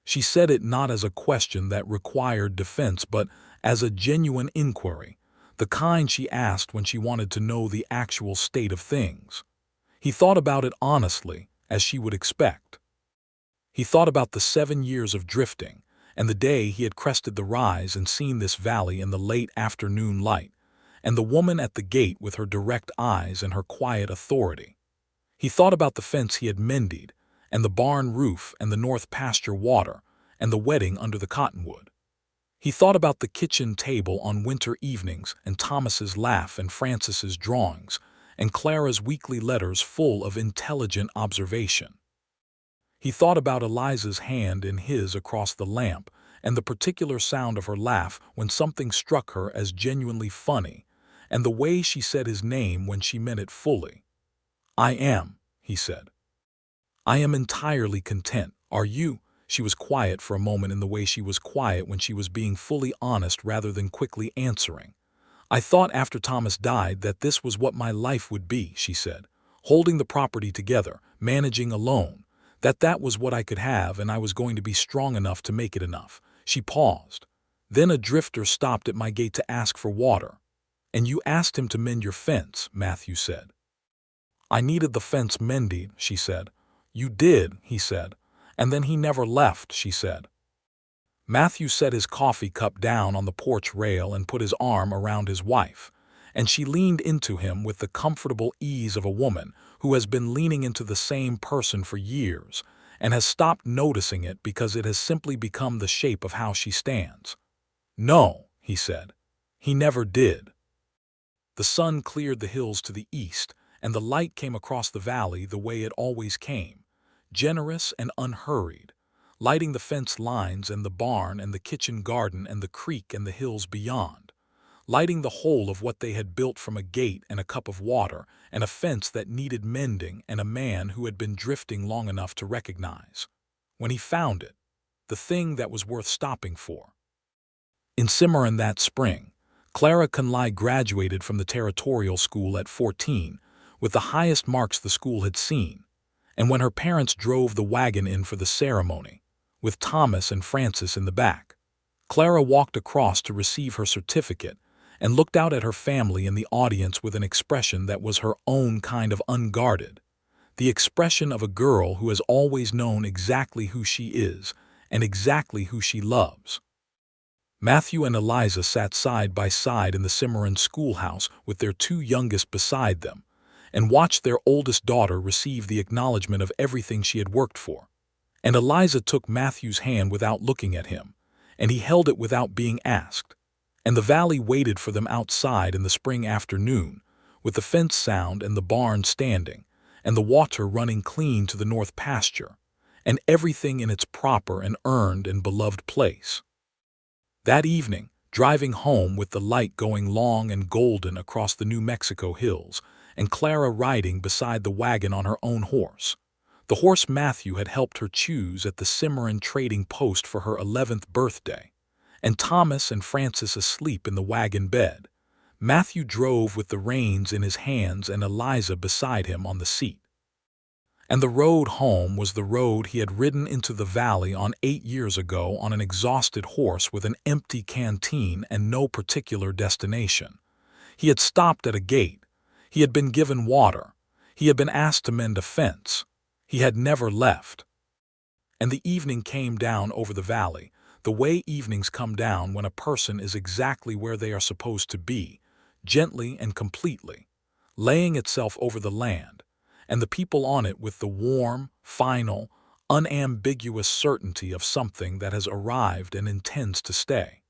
She said it not as a question that required defense, but as a genuine inquiry, the kind she asked when she wanted to know the actual state of things. He thought about it honestly, as she would expect. He thought about the 7 years of drifting, and the day he had crested the rise and seen this valley in the late afternoon light, and the woman at the gate with her direct eyes and her quiet authority. He thought about the fence he had mended, and the barn roof and the north pasture water, and the wedding under the cottonwood. He thought about the kitchen table on winter evenings and Thomas's laugh and Frances's drawings, and Clara's weekly letters full of intelligent observation. He thought about Eliza's hand in his across the lamp, and the particular sound of her laugh when something struck her as genuinely funny, and the way she said his name when she meant it fully. "I am," he said. "I am entirely content. Are you?" She was quiet for a moment in the way she was quiet when she was being fully honest rather than quickly answering. "I thought after Thomas died that this was what my life would be," she said, "holding the property together, managing alone, that was what I could have and I was going to be strong enough to make it enough." She paused. "Then a drifter stopped at my gate to ask for water. And you asked him to mend your fence," Matthew said. "I needed the fence mended," she said. "You did," he said. "And then he never left," she said. Matthew set his coffee cup down on the porch rail and put his arm around his wife, and she leaned into him with the comfortable ease of a woman who has been leaning into the same person for years and has stopped noticing it because it has simply become the shape of how she stands. "No," he said. "He never did." The sun cleared the hills to the east, and the light came across the valley the way it always came, generous and unhurried, lighting the fence lines and the barn and the kitchen garden and the creek and the hills beyond, lighting the whole of what they had built from a gate and a cup of water and a fence that needed mending and a man who had been drifting long enough to recognize, when he found it, the thing that was worth stopping for. In Cimarron that spring, Eliza Conley graduated from the territorial school at 14, with the highest marks the school had seen, and when her parents drove the wagon in for the ceremony, with Thomas and Francis in the back, Clara walked across to receive her certificate and looked out at her family in the audience with an expression that was her own kind of unguarded, the expression of a girl who has always known exactly who she is and exactly who she loves. Matthew and Eliza sat side by side in the Cimarron schoolhouse with their two youngest beside them, and watched their oldest daughter receive the acknowledgement of everything she had worked for. And Eliza took Matthew's hand without looking at him, and he held it without being asked. And the valley waited for them outside in the spring afternoon, with the fence sound and the barn standing, and the water running clean to the north pasture, and everything in its proper and earned and beloved place. That evening, driving home with the light going long and golden across the New Mexico hills, and Clara riding beside the wagon on her own horse, the horse Matthew had helped her choose at the Cimarron trading post for her 11th birthday, and Thomas and Francis asleep in the wagon bed, Matthew drove with the reins in his hands and Eliza beside him on the seat. And the road home was the road he had ridden into the valley on 8 years ago on an exhausted horse with an empty canteen and no particular destination. He had stopped at a gate. He had been given water. He had been asked to mend a fence. He had never left. And the evening came down over the valley, the way evenings come down when a person is exactly where they are supposed to be, gently and completely, laying itself over the land, and the people on it with the warm, final, unambiguous certainty of something that has arrived and intends to stay.